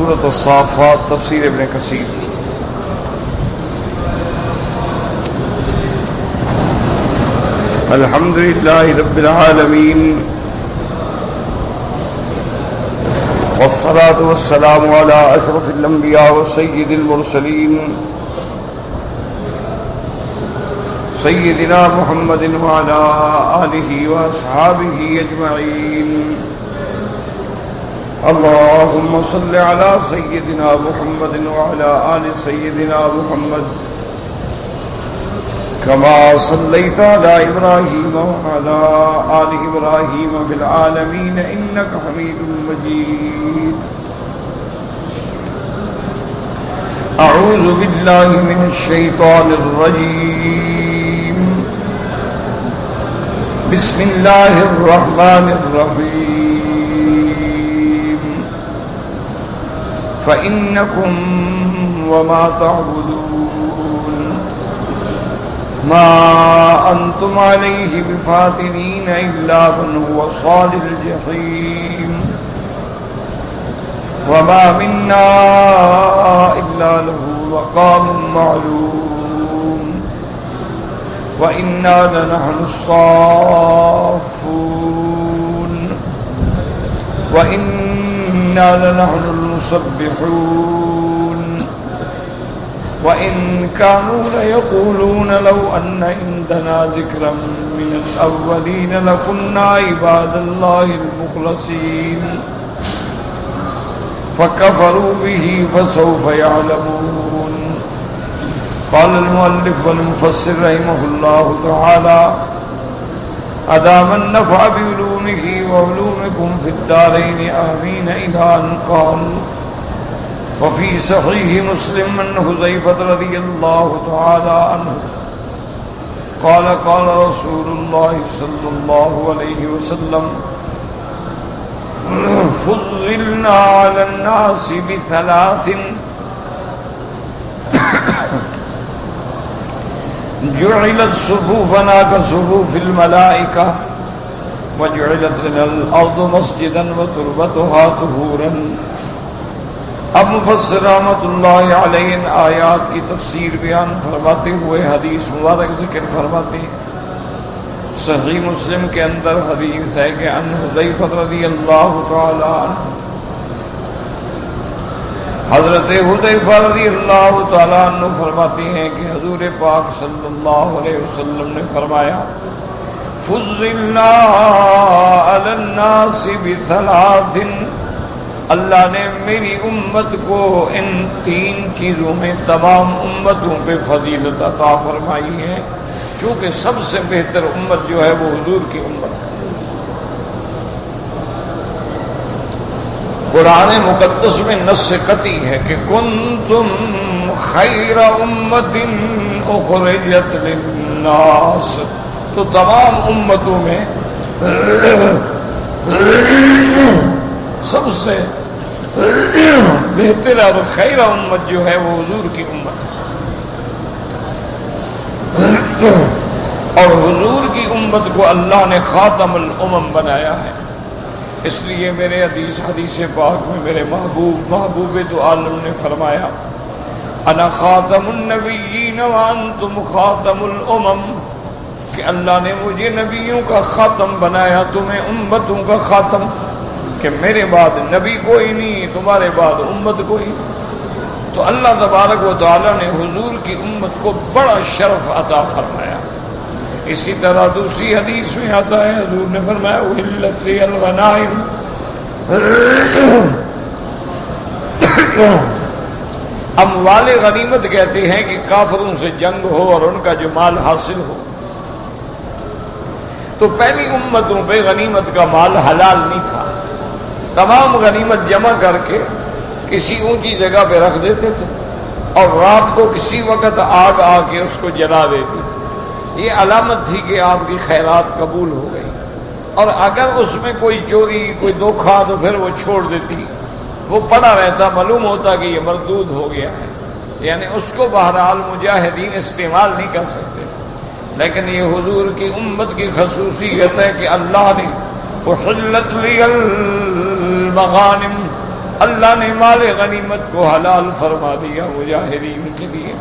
سورۃ الصافات تفسیر ابن کثیر کی۔ الحمد للہ رب العالمین والصلاة والسلام على اشرف الانبیاء وسید المرسلین سیدنا محمد وعلى آلہ واصحابہ اجمعین۔ اللهم صل على سيدنا محمد وعلى آل سيدنا محمد كما صليت على إبراهيم وعلى آل إبراهيم في العالمين إنك حميد مجيد۔ أعوذ بالله من الشيطان الرجيم، بسم الله الرحمن الرحيم۔ فإنكم وما تعبدون ما أنتم عليه بفاتنين إلا من هو صال الجحيم، وما منا إلا له مقام معلوم، وإنا لنحن الصافون، وإنا لنحن المسبحون، وإن كانوا ليقولون لو أن عندنا ذكرا من الأولين لكنا عباد الله المخلصين، فكفروا به فسوف يعلمون۔ قال المؤلف والمفسر رحمه الله تعالى: أدام النفع بعلومه وعلومكم في الدارين آمين، إلى أن قال: وفي صحيح مسلم من حذيفة رضي الله تعالى عنه قال: قال رسول الله صلى الله عليه وسلم: فضلنا على الناس بثلاث: جعلت صفوفنا كصفوف الملائكة، وجعلت لنا الأرض مسجدا وتربتها طهورا۔ اب مفسر رحمۃ اللہ علیہ ان آیات کی تفسیر بیان فرماتے ہوئے حدیث مبارک ذکر فرماتے ہیں۔ صحیح مسلم کے اندر حدیث ہے کہ ان حذیفہ رضی اللہ تعالی عنہ، حضرت حذیفہ رضی اللہ تعالی عنہ فرماتے ہیں کہ حضور پاک صلی اللہ علیہ وسلم نے فرمایا: فضلنا علی الناس بثلاث، اللہ نے میری امت کو ان تین چیزوں میں تمام امتوں پہ فضیلت عطا فرمائی ہے، چونکہ سب سے بہتر امت جو ہے وہ حضور کی امت ہے۔ قرآن مقدس میں نص قطعی ہے کہ کنتم خیر امت اخرجت للناس، تو تمام امتوں میں سب سے بہتر اور خیر امت جو ہے وہ حضور کی امت ہے، اور حضور کی امت کو اللہ نے خاتم الامم بنایا ہے۔ اس لیے میرے حدیث پاک میں میرے محبوب تو عالم نے فرمایا: انا خاتم النبیین وانتم خاتم الامم، کہ اللہ نے مجھے نبیوں کا خاتم بنایا، تمہیں امتوں کا خاتم، کہ میرے بعد نبی کوئی نہیں، تمہارے بعد امت کوئی نہیں۔ تو اللہ تبارک و تعالی نے حضور کی امت کو بڑا شرف عطا فرمایا۔ اسی طرح دوسری حدیث میں آتا ہے، حضور نے فرمایا: احلت لی الغنائم، اموال غنیمت کہتے ہیں کہ کافروں سے جنگ ہو اور ان کا جو مال حاصل ہو، تو پہلی امتوں پہ غنیمت کا مال حلال نہیں تھا، تمام غنیمت جمع کر کے کسی اونچی جگہ پہ رکھ دیتے تھے، اور رات کو کسی وقت آگ آ کے اس کو جلا دیتے تھے۔ یہ علامت تھی کہ آپ کی خیرات قبول ہو گئی، اور اگر اس میں کوئی چوری کوئی دھوکھا تو پھر وہ چھوڑ دیتی، وہ پڑا رہتا، معلوم ہوتا کہ یہ مردود ہو گیا ہے، یعنی اس کو بہرحال مجاہدین استعمال نہیں کر سکتے۔ لیکن یہ حضور کی امت کی خصوصیت ہے کہ اللہ نے احلت لی المغانم، اللہ نے مال غنیمت کو حلال فرما دیا مجاہدین کے لیے،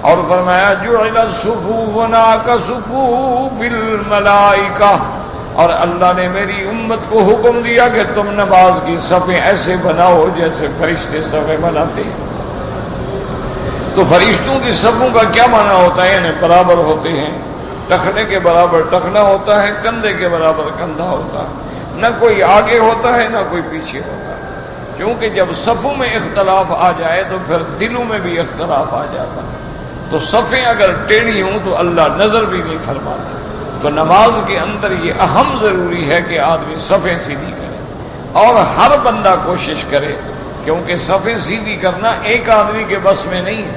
اور فرمایا جعل الصفوف کصفوف الملائکہ، اور اللہ نے میری امت کو حکم دیا کہ تم نماز کی صفیں ایسے بناؤ جیسے فرشتے صفیں بناتے ہیں۔ تو فرشتوں کی صفوں کا کیا معنی ہوتا ہے؟ یعنی برابر ہوتے ہیں، ٹخنے کے برابر ٹخنا ہوتا ہے، کندھے کے برابر کندھا ہوتا ہے، نہ کوئی آگے ہوتا ہے نہ کوئی پیچھے ہوتا ہے، کیونکہ جب صفوں میں اختلاف آ جائے تو پھر دلوں میں بھی اختلاف آ جاتا ہے۔ تو صفیں اگر ٹیڑھی ہوں تو اللہ نظر بھی نہیں فرماتا۔ تو نماز کے اندر یہ اہم ضروری ہے کہ آدمی صفیں سیدھی کرے، اور ہر بندہ کوشش کرے، کیونکہ صفیں سیدھی کرنا ایک آدمی کے بس میں نہیں ہے۔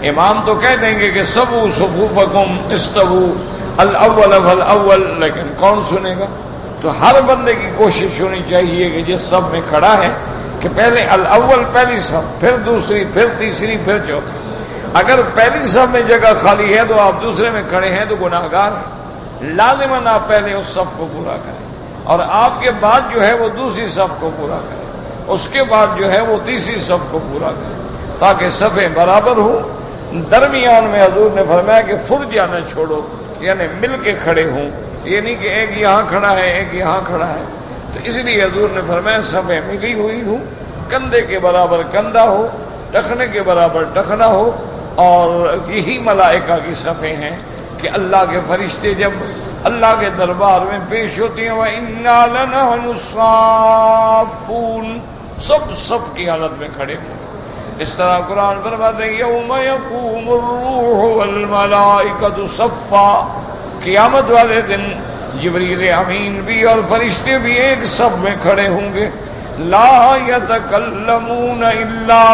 امام تو کہہ دیں گے کہ سووا صفوفکم استووا الاول فالاول، لیکن کون سنے گا؟ تو ہر بندے کی کوشش ہونی چاہیے کہ جس صف میں کھڑا ہے کہ پہلے الاول پہلی صف، پھر دوسری، پھر تیسری، پھر چوتھی۔ اگر پہلی صف میں جگہ خالی ہے تو آپ دوسرے میں کھڑے ہیں تو گناہگار ہیں، لازماً آپ پہلے اس صف کو پورا کریں، اور آپ کے بعد جو ہے وہ دوسری صف کو پورا کریں، اس کے بعد جو ہے وہ تیسری صف کو پورا کریں، تاکہ صفیں برابر ہوں۔ درمیان میں حضور نے فرمایا کہ فرجہ نہ چھوڑو، یعنی مل کے کھڑے ہوں، یہ نہیں کہ ایک یہاں کھڑا ہے ایک یہاں کھڑا ہے۔ تو اس لیے حضور نے فرمایا صفیں ملی ہوئی ہوں، کندھے کے برابر کندھا ہو، ٹخنے کے برابر ٹخنا ہو، اور یہی ملائکہ کی صفیں ہیں کہ اللہ کے فرشتے جب اللہ کے دربار میں پیش ہوتے ہیں وَإِنَّا لَنَحْنُ الصَّافُّونَ، سب صف کی حالت میں کھڑے ہوں۔ اس طرح قرآن فرماتے ہیں یوم یقوم الروح والملائکۃ صفا، قیامت والے دن جبریل امین بھی اور فرشتے بھی ایک صف میں کھڑے ہوں گے۔ لا یتکلمون الا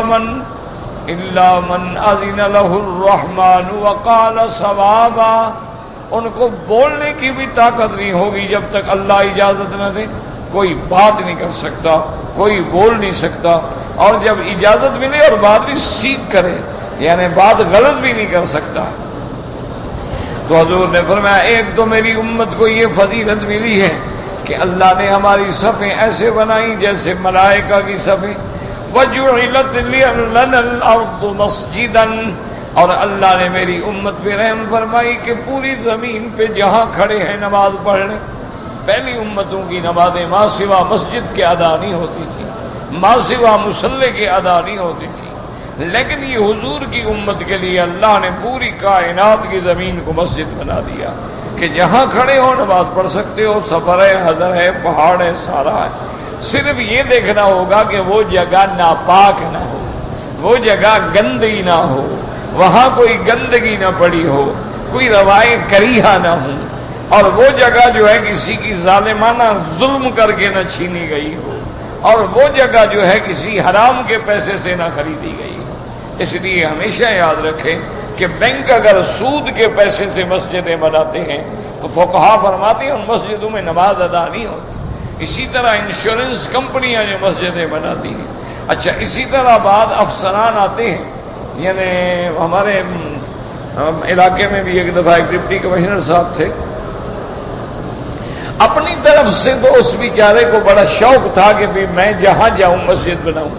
من اذن له الرحمن وقال صوابا، ان کو بولنے کی بھی طاقت نہیں ہوگی جب تک اللہ اجازت نہ دے، کوئی بات نہیں کر سکتا، کوئی بول نہیں سکتا، اور جب اجازت ملے اور بات بھی سیکھ کرے، یعنی بات غلط بھی نہیں کر سکتا۔ تو حضور نے فرمایا ایک تو میری امت کو یہ فضیلت ملی ہے کہ اللہ نے ہماری صفیں ایسے بنائی جیسے ملائکہ کی صفیں، وَجُعِلَتْ لَنَا الْأَرْضُ مَسْجِدًا، اور اللہ نے میری امت پہ رحم فرمائی کہ پوری زمین پہ جہاں کھڑے ہیں نماز پڑھنے۔ پہلی امتوں کی نمازیں ماں سوا مسجد کے ادا نہیں ہوتی تھی، ماں سوا مصلی کے ادا نہیں ہوتی تھی، لیکن یہ حضور کی امت کے لیے اللہ نے پوری کائنات کی زمین کو مسجد بنا دیا کہ جہاں کھڑے ہو نماز پڑھ سکتے ہو، سفر ہے، حضر ہے، پہاڑ ہے، سارا ہے۔ صرف یہ دیکھنا ہوگا کہ وہ جگہ ناپاک نہ ہو، وہ جگہ گندی نہ ہو، وہاں کوئی گندگی نہ پڑی ہو، کوئی روائیں کریہا نہ ہوں، اور وہ جگہ جو ہے کسی کی ظالمانہ ظلم کر کے نہ چھینی گئی ہو، اور وہ جگہ جو ہے کسی حرام کے پیسے سے نہ خریدی گئی ہو۔ اس لیے ہمیشہ یاد رکھیں کہ بینک اگر سود کے پیسے سے مسجدیں بناتے ہیں تو فقہا فرماتے ہیں ان مسجدوں میں نماز ادا نہیں ہوتی۔ اسی طرح انشورنس کمپنیاں جو مسجدیں بناتی ہیں، اچھا اسی طرح بعض افسران آتے ہیں، یعنی ہمارے علاقے میں بھی ایک دفعہ ایک ڈپٹی کمشنر صاحب تھے، اپنی طرف سے تو اس بیچارے کو بڑا شوق تھا کہ بھی میں جہاں جاؤں مسجد بناؤں،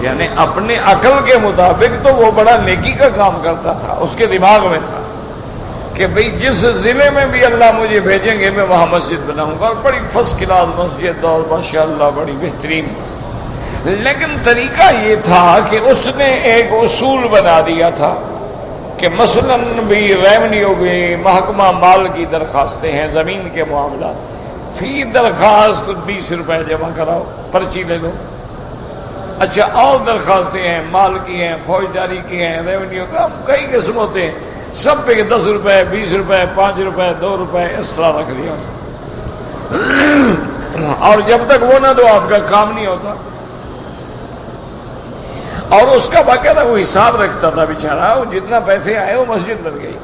یعنی اپنے عقل کے مطابق تو وہ بڑا نیکی کا کام کرتا تھا، اس کے دماغ میں تھا کہ بھئی جس ضلع میں بھی اللہ مجھے بھیجیں گے میں وہاں مسجد بناؤں گا، اور بڑی فرسٹ کلاس مسجد اور ماشاءاللہ بڑی بہترین۔ لیکن طریقہ یہ تھا کہ اس نے ایک اصول بنا دیا تھا کہ مثلاً بھی ریونیو بھی محکمہ مال کی درخواستیں ہیں، زمین کے معاملات، فی درخواست 20 روپے جمع کراؤ، پرچی لے لو۔ اچھا اور درخواستیں ہیں، مال کی ہیں، فوجداری کی ہیں، ریونیو کا کئی قسم ہوتے ہیں، سب پہ 10 روپے 20 روپے 5 روپے 2 روپے اس طرح رکھ دیا، اور جب تک وہ نہ دو آپ کا کام نہیں ہوتا۔ اور اس کا باقاعدہ وہ حساب رکھتا تھا بیچارہ، وہ جتنا پیسے آئے وہ مسجد بن گئی۔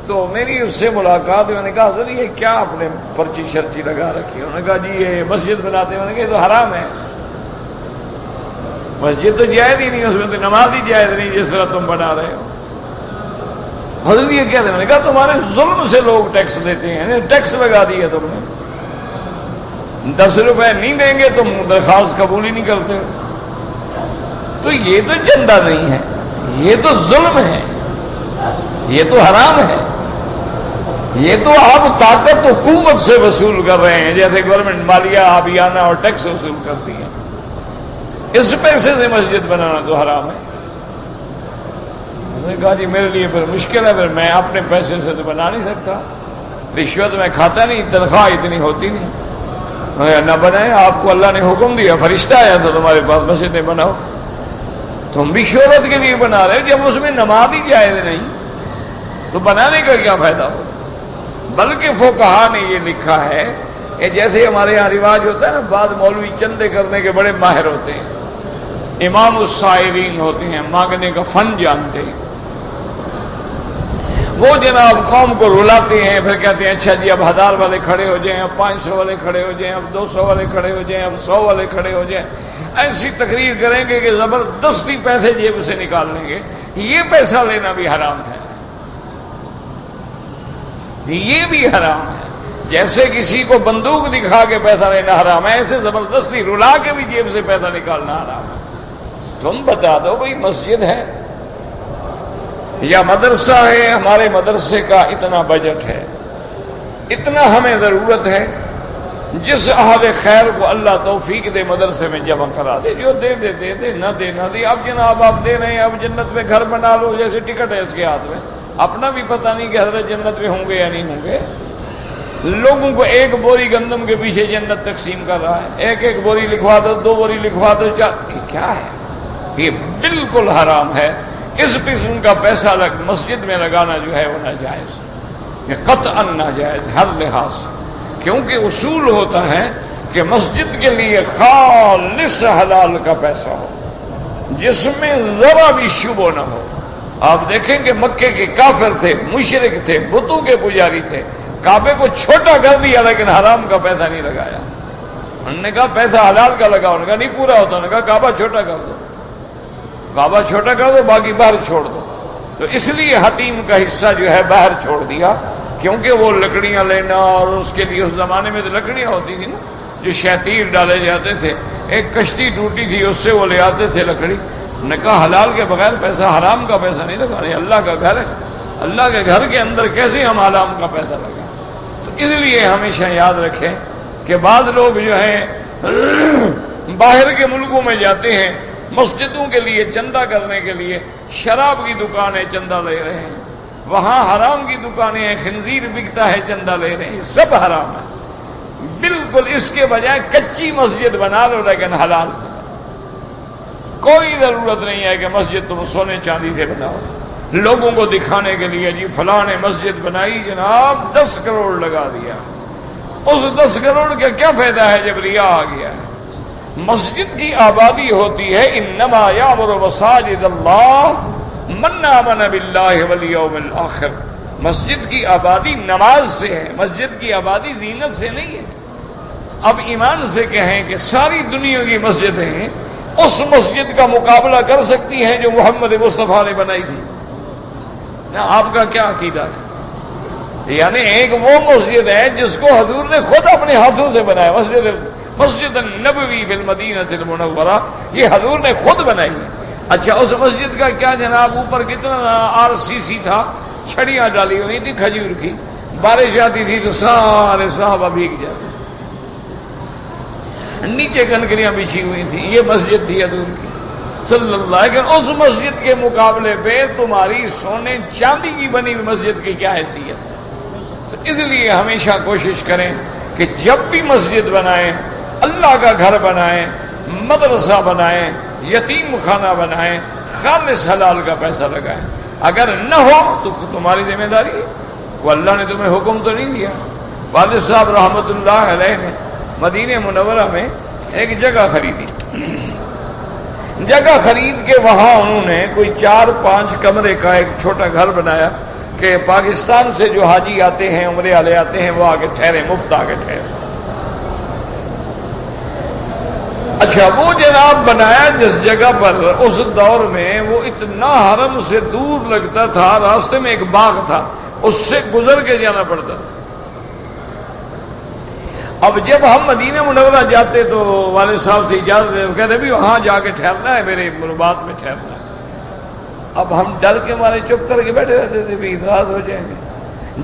تو میری اس سے ملاقات، میں نے کہا حضرت یہ کیا آپ نے پرچی شرچی لگا رکھی؟ انہوں نے کہا جی یہ مسجد بناتے ہیں۔ میں نے کہا یہ تو حرام ہے، مسجد تو جائز ہی نہیں، اس میں تو نماز ہی جائز نہیں جس طرح تم بنا رہے ہو۔ حضرت یہ کیا تھا؟ میں نے کہا تمہارے ظلم سے لوگ ٹیکس دیتے ہیں، ٹیکس لگا دیا تم نے۔ 10 روپے نہیں دیں گے تو درخواست قبول ہی نہیں کرتے. تو یہ تو چندہ نہیں ہے، یہ تو ظلم ہے، یہ تو حرام ہے. یہ تو آپ طاقت و قوت سے وصول کر رہے ہیں، جیسے گورنمنٹ مالیہ آبیانہ اور ٹیکس وصول کرتی ہے. اس پیسے سے مسجد بنانا تو حرام ہے. نے کہا جی میرے لیے پھر مشکل ہے، پھر میں اپنے پیسے سے تو بنا نہیں سکتا، رشوت میں کھاتا نہیں، تنخواہ اتنی ہوتی نہیں. نہ بنائے، آپ کو اللہ نے حکم دیا، فرشتہ آیا تو تمہارے پاس مسجدیں بناؤ. تم بھی شہرت کے لیے بنا رہے، جب اس میں نماز ہی جائز نہیں تو بنانے کا کیا فائدہ ہو. بلکہ فقہا نے یہ لکھا ہے کہ جیسے ہمارے یہاں رواج ہوتا ہے نا، بعض مولوی چندے کرنے کے بڑے ماہر ہوتے ہیں، امام السائلین ہوتے ہیں، مانگنے کا فن جانتے ہیں. وہ جناب قوم کو رلاتے ہیں، پھر کہتے ہیں اچھا جی اب 1000 والے کھڑے ہو جائیں، اب 500 والے کھڑے ہو جائیں، اب 200 والے کھڑے ہو جائیں، اب 100 والے کھڑے ہو جائیں. ایسی تقریر کریں گے کہ زبردستی پیسے جیب سے نکال لیں گے. یہ پیسہ لینا بھی حرام ہے، یہ بھی حرام ہے. جیسے کسی کو بندوق دکھا کے پیسہ لینا حرام ہے، ایسے زبردستی رلا کے بھی جیب سے پیسہ نکالنا حرام ہے. تم بتا دو بھئی مسجد ہے یا مدرسہ ہے، ہمارے مدرسے کا اتنا بجٹ ہے، اتنا ہمیں ضرورت ہے، جس اہل خیر کو اللہ توفیق دے مدرسے میں جمع کرا دے، جو دے دے دے دے، نہ دے نہ دے. اب جناب آپ دے رہے ہیں، اب جنت میں گھر بنا لو جیسے ٹکٹ ہے اس کے ہاتھ میں، اپنا بھی پتہ نہیں کہ حضرت جنت میں ہوں گے یا نہیں ہوں گے. لوگوں کو 1 بوری گندم کے پیچھے جنت تقسیم کر رہا ہے، 1 بوری لکھوا دو، 2 بوری لکھوا دو. کیا ہے یہ؟ بالکل حرام ہے. اس قسم کا پیسہ مسجد میں لگانا جو ہے وہ ناجائز، یہ قطعا ناجائز ہر لحاظ سے. کیونکہ اصول ہوتا ہے کہ مسجد کے لیے خالص حلال کا پیسہ ہو، جس میں ذرا بھی شبہ نہ ہو. آپ دیکھیں کہ مکے کے کافر تھے، مشرک تھے، بتوں کے پجاری تھے، کعبے کو چھوٹا کر دیا لیکن حرام کا پیسہ نہیں لگایا. انہوں نے کہا پیسہ حلال کا لگاؤ، انہوں نے کہا نہیں پورا ہوتا. انہوں نے کہا کعبہ چھوٹا کر دو، کعبہ چھوٹا کر دو، باقی باہر چھوڑ دو. تو اس لیے حتیم کا حصہ جو ہے باہر چھوڑ دیا، کیونکہ وہ لکڑیاں لینا، اور اس کے لیے اس زمانے میں تو لکڑیاں ہوتی تھی نا جو شتیر ڈالے جاتے تھے. ایک کشتی ٹوٹی تھی، اس سے وہ لے آتے تھے لکڑی. انہوں نے کہا حلال کے بغیر پیسہ، حرام کا پیسہ نہیں لگانا، اللہ کا گھر ہے، اللہ کے گھر کے اندر کیسے ہم حرام کا پیسہ لگائیں. تو اس لیے ہمیشہ یاد رکھیں کہ بعض لوگ جو ہیں باہر کے ملکوں میں جاتے ہیں مسجدوں کے لیے چندہ کرنے کے لیے، شراب کی دکانیں چندہ لے رہے ہیں، وہاں حرام کی دکانیں ہیں، خنزیر بکتا ہے چندہ لے رہے ہیں. سب حرام ہے. بالکل اس کے بجائے کچی مسجد بنا لو لیکن حلال. کوئی ضرورت نہیں ہے کہ مسجد تم سونے چاندی سے بناؤ، لوگوں کو دکھانے کے لیے جی فلاں نے مسجد بنائی جناب 10 کروڑ لگا دیا. اس 10 کروڑ کا کیا فائدہ ہے جب ریا آ گیا ہے. مسجد کی آبادی ہوتی ہے انما یامر مساجد اللہ من آمن باللہ والیوم الآخر. مسجد کی آبادی نماز سے ہے، مسجد کی آبادی زینت سے نہیں ہے. اب ایمان سے کہیں کہ ساری دنیا کی مسجدیں اس مسجد کا مقابلہ کر سکتی ہیں جو محمد مصطفیٰ نے بنائی تھی؟ آپ کا کیا عقیدہ ہے؟ یعنی ایک وہ مسجد ہے جس کو حضور نے خود اپنے ہاتھوں سے بنایا، مسجد النبوی فی المدینہ المنورہ، یہ حضور نے خود بنائی ہے. اچھا اس مسجد کا کیا جناب، اوپر کتنا RCC تھا، چھڑیاں ڈالی ہوئی تھی کھجور کی، بارش آتی تھی تو سارے صحابہ بھیگ جاتے، نیچے کنکریاں بچھی ہوئی تھیں. یہ مسجد تھی حضور کی صلی اللہ علیہ وسلم. اس مسجد کے مقابلے پہ تمہاری سونے چاندی کی بنی ہوئی مسجد کی کیا حیثیت ہے؟ تو اس لیے ہمیشہ کوشش کریں کہ جب بھی مسجد بنائیں، اللہ کا گھر بنائیں، مدرسہ بنائیں، یتیم خانہ بنائیں، خالص حلال کا پیسہ لگائیں. اگر نہ ہو تو تمہاری ذمہ داری ہے، وہ اللہ نے تمہیں حکم تو نہیں دیا. والد صاحب رحمۃ اللہ علیہ نے مدینہ منورہ میں ایک جگہ خریدی. جگہ خرید کے وہاں انہوں نے کوئی 4-5 کمرے کا ایک چھوٹا گھر بنایا کہ پاکستان سے جو حاجی آتے ہیں، عمرے والے آتے ہیں، وہ آگے ٹھہرے، مفت آگے ٹھہرے. اچھا وہ جناب بنایا جس جگہ پر، اس دور میں وہ اتنا حرم سے دور لگتا تھا، راستے میں ایک باغ تھا، اس سے گزر کے جانا پڑتا تھا. اب جب ہم مدینہ منورہ جاتے تو والد صاحب سے اجازت دے، وہ کہتے بھی وہاں جا کے ٹھہرنا ہے، میرے مربات میں ٹھہرنا ہے۔ اب ہم ڈر کے مارے چپ کر کے بیٹھے رہتے تھے بھی اعتراض ہو جائیں گے۔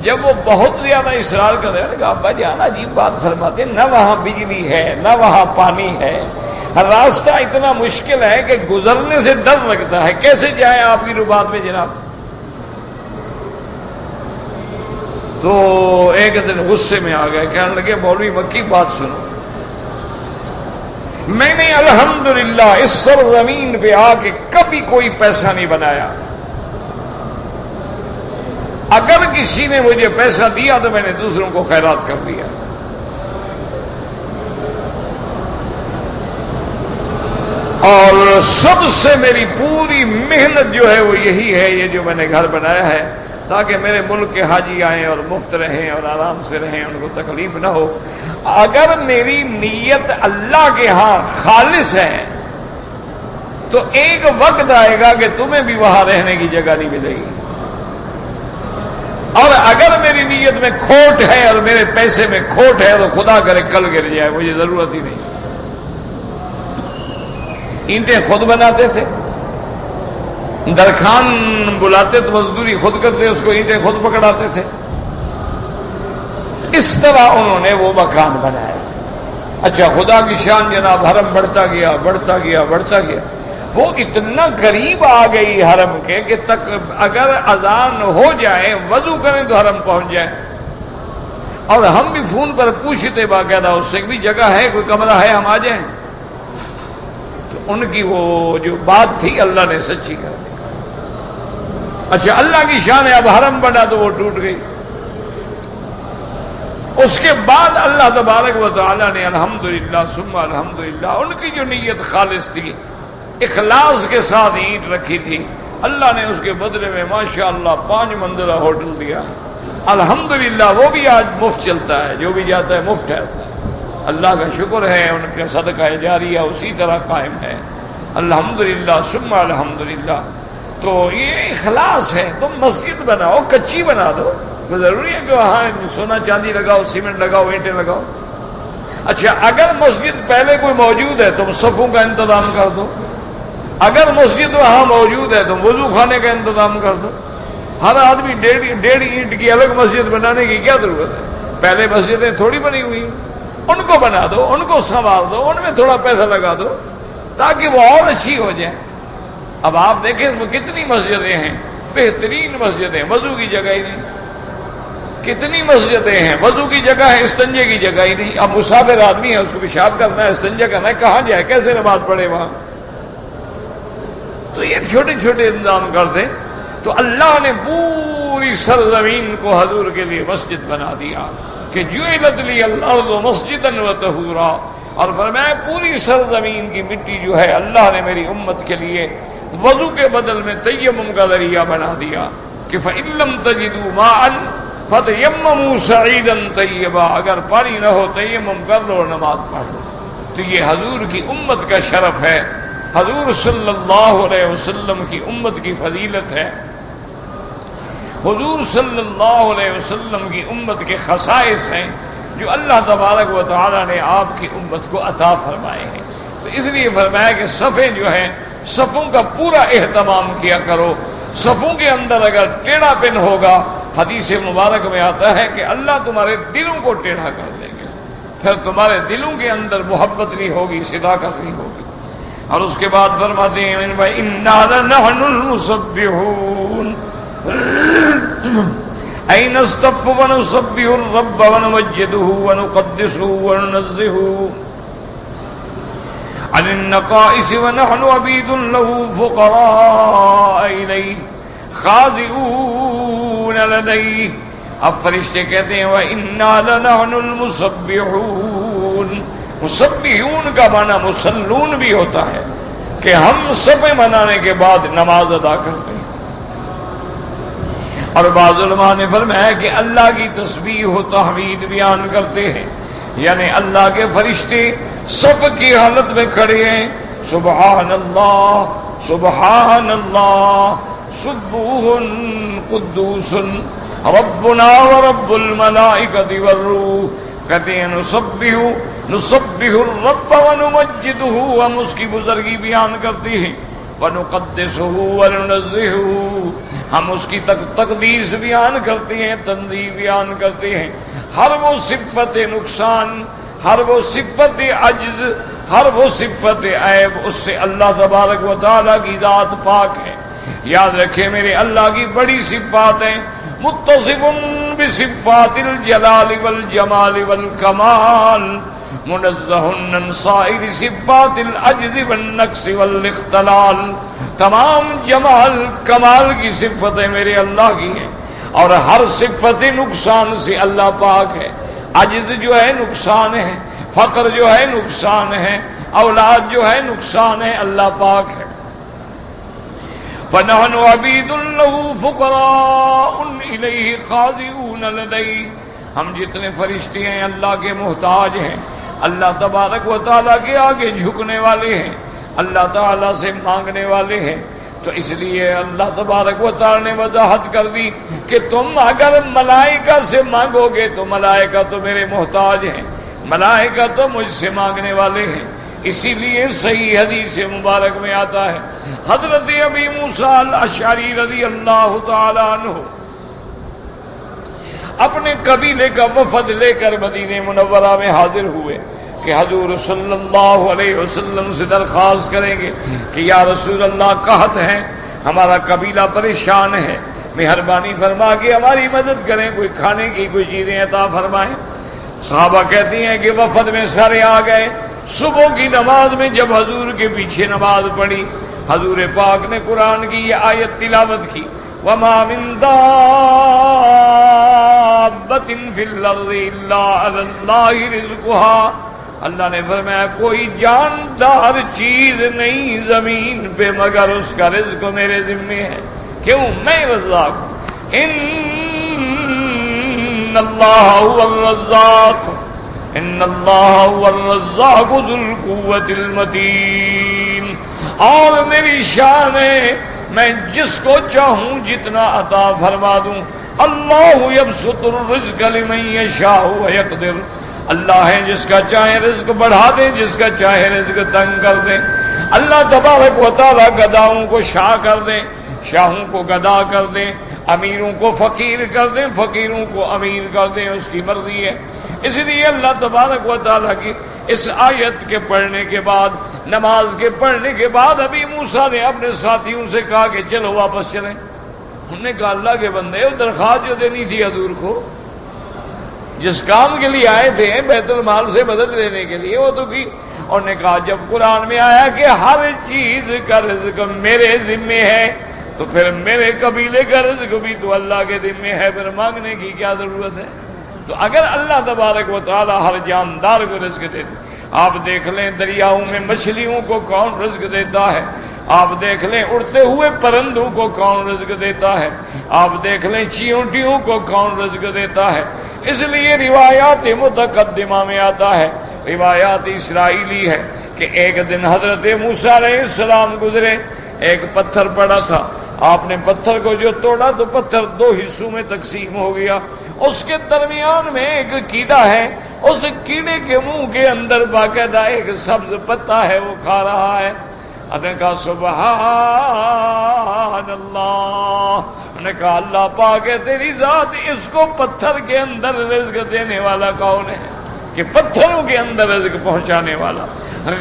جب وہ بہت زیادہ اصرار کرتے ہیں کہ ابا جان عجیب بات فرماتے، نہ وہاں بجلی ہے نہ وہاں پانی ہے، راستہ اتنا مشکل ہے کہ گزرنے سے ڈر لگتا ہے، کیسے جائیں آپ کی رباط میں جناب؟ تو ایک دن غصے میں آ گئے، کہنے لگے مولوی مکی بات سنو، میں نے الحمدللہ اس سرزمین پہ آ کے کبھی کوئی پیسہ نہیں بنایا، اگر کسی نے مجھے پیسہ دیا تو میں نے دوسروں کو خیرات کر دیا، اور سب سے میری پوری محنت جو ہے وہ یہی ہے، یہ جو میں نے گھر بنایا ہے تاکہ میرے ملک کے حاجی آئیں اور مفت رہیں اور آرام سے رہیں، ان کو تکلیف نہ ہو۔ اگر میری نیت اللہ کے ہاں خالص ہے تو ایک وقت آئے گا کہ تمہیں بھی وہاں رہنے کی جگہ نہیں ملے گی، اور اگر میری نیت میں کھوٹ ہے اور میرے پیسے میں کھوٹ ہے تو خدا کرے کل گر جائے، مجھے ضرورت ہی نہیں۔ اینٹیں خود بناتے تھے، درخان بلاتے تو مزدوری خود کرتے، اس کو اینٹیں خود پکڑاتے تھے، اس طرح انہوں نے وہ مکان بنایا۔ اچھا خدا کی شان جناب، حرم بڑھتا گیا بڑھتا گیا بڑھتا گیا، وہ اتنا قریب آ گئی حرم کے کہ تک اگر اذان ہو جائے وضو کریں تو حرم پہنچ جائے، اور ہم بھی فون پر پوچھتے باقاعدہ اس سے بھی جگہ ہے، کوئی کمرہ ہے، ہم آ جائیں۔ تو ان کی وہ جو بات تھی اللہ نے سچی کر دی۔ اچھا اللہ کی شان ہے، اب حرم بنا تو وہ ٹوٹ گئی۔ اس کے بعد اللہ تبارک و تعالی نے الحمدللہ ثم الحمدللہ ان کی جو نیت خالص تھی، اخلاص کے ساتھ اینٹ رکھی تھی، اللہ نے اس کے بدلے میں ماشاءاللہ 5 منزلہ ہوٹل دیا۔ الحمدللہ وہ بھی آج مفت چلتا ہے، جو بھی جاتا ہے مفت ٹھہرتا ہے۔ اللہ کا شکر ہے، ان کا صدقہ جاریہ اسی طرح قائم ہے، الحمدللہ ثم الحمدللہ۔ تو یہ اخلاص ہے۔ تم مسجد بناؤ، کچی بنا دو، تو ضروری ہے کہ وہاں سونا چاندی لگاؤ، سیمنٹ لگاؤ، اینٹیں لگاؤ۔ اچھا اگر مسجد پہلے کوئی موجود ہے تم صفوں کا انتظام کر دو، اگر مسجد وہاں موجود ہے تم وضو خانے کا انتظام کر دو۔ ہر آدمی 1.5 اینٹ کی الگ مسجد بنانے کی کیا ضرورت ہے؟ پہلے مسجدیں تھوڑی بنی ہوئی، ان کو بنا دو، ان کو سنوار دو، ان میں تھوڑا پیسہ لگا دو تاکہ وہ اور اچھی ہو جائے۔ اب آپ دیکھیں وہ کتنی مسجدیں ہیں، بہترین مسجدیں، وضو کی جگہ ہی نہیں۔ کتنی مسجدیں ہیں، وضو کی جگہ ہے، استنجے کی جگہ ہی نہیں۔ اب مسافر آدمی ہے، اس کو پیشاب کرنا ہے، استنجا کرنا ہے، کہاں جائے، کیسے نماز پڑھے وہاں؟ تو یہ چھوٹے چھوٹے انتظام کر دیں تو اللہ نے پوری سرزمین کو حضور کے لیے مسجد بنا دیا کہ جعلت لی الارض مسجدا وطہورا، اور فرمایا پوری سرزمین کی مٹی جو ہے اللہ نے میری امت کے لیے وضو کے بدل میں تیمم کا ذریعہ بنا دیا کہ فَإِن لَّمْ تَجِدُوا مَاءً فَتَيَمَّمُوا صَعِيدًا طَيِّبًا، اگر پانی نہ ہو تیمم کر لو اور نماز پڑھ لو۔ تو یہ حضور کی امت کا شرف ہے، حضور صلی اللہ علیہ وسلم کی امت کی فضیلت ہے، حضور صلی اللہ علیہ وسلم کی امت کے خصائص ہیں جو اللہ تبارک و تعالی نے آپ کی امت کو عطا فرمائے ہیں۔ تو اس لیے فرمایا کہ صفیں جو ہیں، صفوں کا پورا اہتمام کیا کرو۔ صفوں کے اندر اگر ٹیڑھا پن ہوگا، حدیث مبارک میں آتا ہے کہ اللہ تمہارے دلوں کو ٹیڑھا کر دیں گے، پھر تمہارے دلوں کے اندر محبت نہیں ہوگی، صداقت نہیں ہوگی۔ اور اس کے بعد فرماتے ہیں اِنَّا لَنَحْنُ الْمُسَبِّحُونَ أَيْ نَسْتَفُّ وَنُسَبِّحُ الرَّبَّ وَنُمَجِّدُهُ وَنُقَدِّسُهُ وَنُنَزِّهُ عن النقائص ونحن عبيد له فقراء إليه خاضعون لديه۔ اب فرشتے کہتے ہیں وَإِنَّا لَنَحْنُ الْمُسَبِّحُونَ۔ مسبحون کا معنی مسلون بھی ہوتا ہے کہ ہم صفیں منانے کے بعد نماز ادا کرتے ہیں۔ اور بعض علماء نے فرمایا کہ اللہ کی تسبیح و تحمید بیان کرتے ہیں، یعنی اللہ کے فرشتے صف کی حالت میں کھڑے ہیں، سبحان اللہ سبحان اللہ سبوح قدوس ربنا ورب الملائکۃ والروح کہتے ہیں نسبح الرب ونمجدہ، ہم اس کی بزرگی بیان کرتے ہیں، ونقدسہ وننزہہ، ہم اس کی تقدیس بیان کرتے ہیں، تنزیہ بیان کرتے ہیں۔ ہر وہ صفت نقصان، ہر وہ صفت عجز، ہر وہ صفت عیب، اس سے اللہ تبارک و تعالیٰ کی ذات پاک ہے۔ یاد رکھیں میرے اللہ کی بڑی صفات ہیں، متصف بصفات الجلال والجمال والکمال، منزہ عن سائر صفات العجز والنقص والاختلال۔ تمام جمال کمال کی صفتیں میرے اللہ کی ہیں، اور ہر صفت نقصان سے اللہ پاک ہے۔ عجز جو ہے نقصان ہے، فقر جو ہے نقصان ہے، اولاد جو ہے نقصان ہے، اللہ پاک ہے۔ فَنَحْنُ عَبِيدٌ لَهُ فُقَرَاءٌ إِلَيْهِ خَاضِعُونَ لَدَيْهِ، ہم جتنے فرشتے ہیں اللہ کے محتاج ہیں، اللہ تبارک و تعالیٰ کے آگے جھکنے والے ہیں، اللہ تعالیٰ سے مانگنے والے ہیں۔ تو اس لیے اللہ تبارک و تعالیٰ نے وضاحت کر دی کہ تم اگر ملائکہ سے مانگو گے تو ملائکہ تو میرے محتاج ہیں، ملائکہ تو مجھ سے مانگنے والے ہیں۔ اسی لیے صحیح حدیث مبارک میں آتا ہے، حضرت ابی موسیٰ الاشعری رضی اللہ تعالیٰ عنہ اپنے قبیلے کا وفد لے کر مدینہ منورہ میں حاضر ہوئے کہ حضور صلی اللہ علیہ وسلم سے درخواست کریں گے کہ یا رسول اللہ قحط ہے، ہمارا قبیلہ پریشان ہے، مہربانی فرما کے ہماری مدد کریں، کوئی کھانے کی کوئی چیزیں عطا فرمائیں۔ صحابہ کہتی ہیں کہ وفد میں سارے آ گئے۔ صبح کی نماز میں جب حضور کے پیچھے نماز پڑھی، حضور پاک نے قرآن کی یہ آیت تلاوت کی، وَمَا مِن دَابَّةٍ فِي الْأَرْضِ إِلَّا عَلَى اللَّهِ رِزْقُهَا، اللہ نے فرمایا کوئی جاندار چیز نہیں زمین پہ مگر اس کا رزق میرے ذمے ہے۔ کیوں؟ میں رزاق ہوں۔ ان اللہ هو الرزاق، ان اللہ هو الرزاق ذو القوة المتین، اور میری شان ہے میں جس کو چاہوں جتنا عطا فرما دوں۔ اللہ یبسط الرزق لمن یشاء ویقدر، اللہ ہے جس کا چاہے رزق بڑھا دے، جس کا چاہے رزق تنگ کر دے۔ اللہ تبارک و تعالیٰ گداؤں کو شاہ کر دے، شاہوں کو گدا کر دے، امیروں کو فقیر کر دیں، فقیروں کو امیر کر دیں، اس کی مرضی ہے۔ اس لیے اللہ تبارک و تعالیٰ کی اس آیت کے پڑھنے کے بعد، نماز کے پڑھنے کے بعد ابھی موسیٰ نے اپنے ساتھیوں سے کہا کہ چلو واپس چلیں۔ انہوں نے کہا اللہ کے بندے، وہ درخواست جو دینی تھی حضور کو، جس کام کے لیے آئے تھے بیت المال سے مدد لینے کے لیے، وہ تو کی۔ انہوں نے کہا جب قرآن میں آیا کہ ہر چیز کا رزق میرے ذمے ہے، تو پھر میرے قبیلے کا رزق بھی تو اللہ کے ذمے ہے، پھر مانگنے کی کیا ضرورت ہے؟ تو اگر اللہ تبارک و تعالی ہر جاندار کو رزق دیتے، آپ دیکھ لیں دریاؤں میں مچھلیوں کو کون رزق دیتا ہے، آپ دیکھ لیں اڑتے ہوئے پرندوں کو کون رزق دیتا ہے، آپ دیکھ لیں چیونٹیوں کو کون رزق دیتا ہے۔ اس لیے روایات متقدمہ میں آتا ہے، روایات اسرائیلی ہے کہ ایک دن حضرت موسیٰ علیہ السلام گزرے، ایک پتھر پڑا تھا، آپ نے پتھر کو جو توڑا تو پتھر دو حصوں میں تقسیم ہو گیا، اس کے درمیان میں ایک کیڑا ہے، اس کیڑے کے منہ کے اندر باقاعدہ ایک سبز پتا ہے، وہ کھا رہا ہے۔ نے کہا سبحان اللہ، نے کہا اللہ پاک ہے تیری ذات، اس کو پتھر کے اندر رزق دینے والا کون ہے؟ کہ پتھروں کے اندر رزق پہنچانے والا،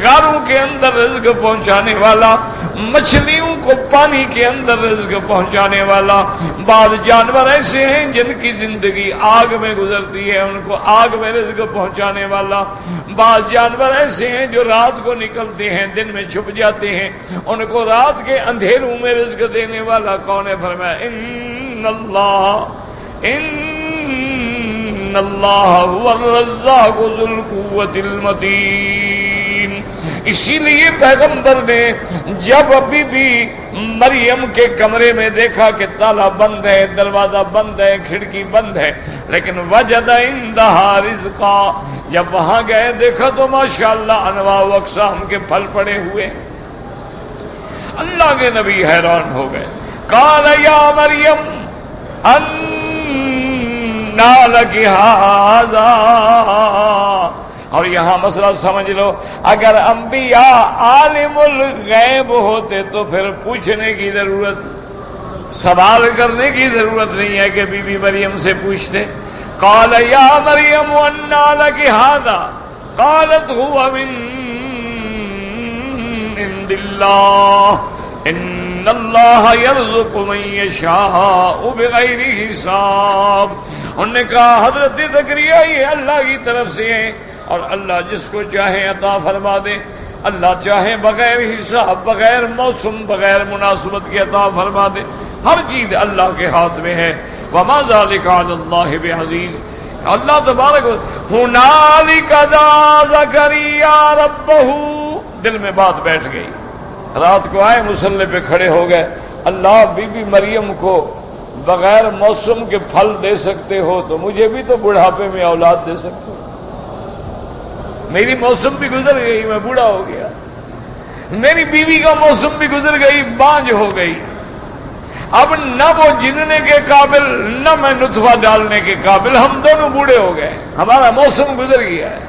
غاروں کے اندر رزق پہنچانے والا، مچھلیوں کو پانی کے اندر رزق پہنچانے والا۔ بعض جانور ایسے ہیں جن کی زندگی آگ میں گزرتی ہے، ان کو آگ میں رزق پہنچانے والا۔ بعض جانور ایسے ہیں جو رات کو نکلتے ہیں، دن میں چھپ جاتے ہیں، ان کو رات کے اندھیروں میں رزق دینے والا کون ہے؟ فرمایا ان اللہ هو الرزاق ذو القوة المتین۔ اسی لیے پیغمبر نے جب ابھی بھی مریم کے کمرے میں دیکھا کہ تالا بند ہے، دروازہ بند ہے، کھڑکی بند ہے، لیکن وجد عندها رزقا، جب وہاں گئے دیکھا تو ماشاءاللہ انواع و اقسام کے پھل پڑے ہوئے۔ اللہ کے نبی حیران ہو گئے۔ قال یا مریم ان انا لک ھذا. اور یہاں مسئلہ سمجھ لو، اگر انبیاء عالم الغیب ہوتے تو پھر پوچھنے کی ضرورت، سوال کرنے کی ضرورت نہیں ہے کہ بی بی مریم سے پوچھتے. قال یا مریم انا لک ھذا قالت هو من عند اللہ ان اللہ یرزق من یشاء بغیر حساب. انہوں نے کہا حضرت زکریا یہ اللہ کی طرف سے ہے اور اللہ جس کو چاہے عطا فرما دے. اللہ چاہے بغیر حساب، بغیر موسم، بغیر مناسبت کے عطا فرما دے. ہر چیز اللہ کے ہاتھ میں ہے. وما ذلک علی اللہ بعزیز. اللہ تبارک ہنالک دعا زکریا ربہ. دل میں بات بیٹھ گئی. رات کو آئے مصلی پہ کھڑے ہو گئے. اللہ بی بی مریم کو بغیر موسم کے پھل دے سکتے ہو تو مجھے بھی تو بڑھاپے میں اولاد دے سکتے ہو. میری موسم بھی گزر گئی، میں بوڑھا ہو گیا. میری بیوی کا موسم بھی گزر گئی، بانجھ ہو گئی. اب نہ وہ جننے کے قابل نہ میں نطفہ ڈالنے کے قابل. ہم دونوں بوڑھے ہو گئے، ہمارا موسم گزر گیا ہے.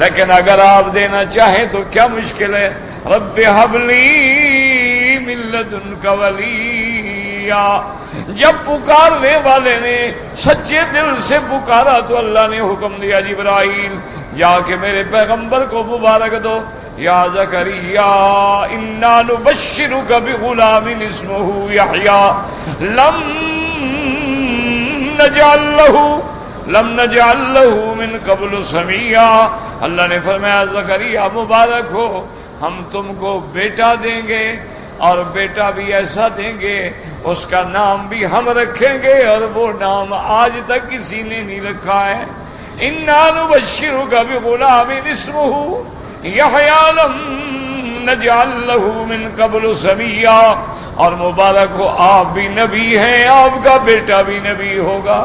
لیکن اگر آپ دینا چاہیں تو کیا مشکل ہے. رب ھب لی من لدنک ولیا. جب پکارنے والے نے سچے دل سے پکارا تو اللہ نے حکم دیا جبرائیل جا کے میرے پیغمبر کو مبارک دو. یا زکریا انا نبشرک بغلام اسمہ یحییٰ لم نجعل له من قبل سمیعا. اللہ نے فرمایا زکریا مبارک ہو، ہم تم کو بیٹا دیں گے اور بیٹا بھی ایسا دیں گے اس کا نام بھی ہم رکھیں گے اور وہ نام آج تک کسی نے نہیں رکھا ہے. انا نبشرک بغلام اسمہ یحییٰ لم نجعل له من قبل سمیعا. اور مبارک ہو آپ بھی نبی ہیں، آپ کا بیٹا بھی نبی ہوگا،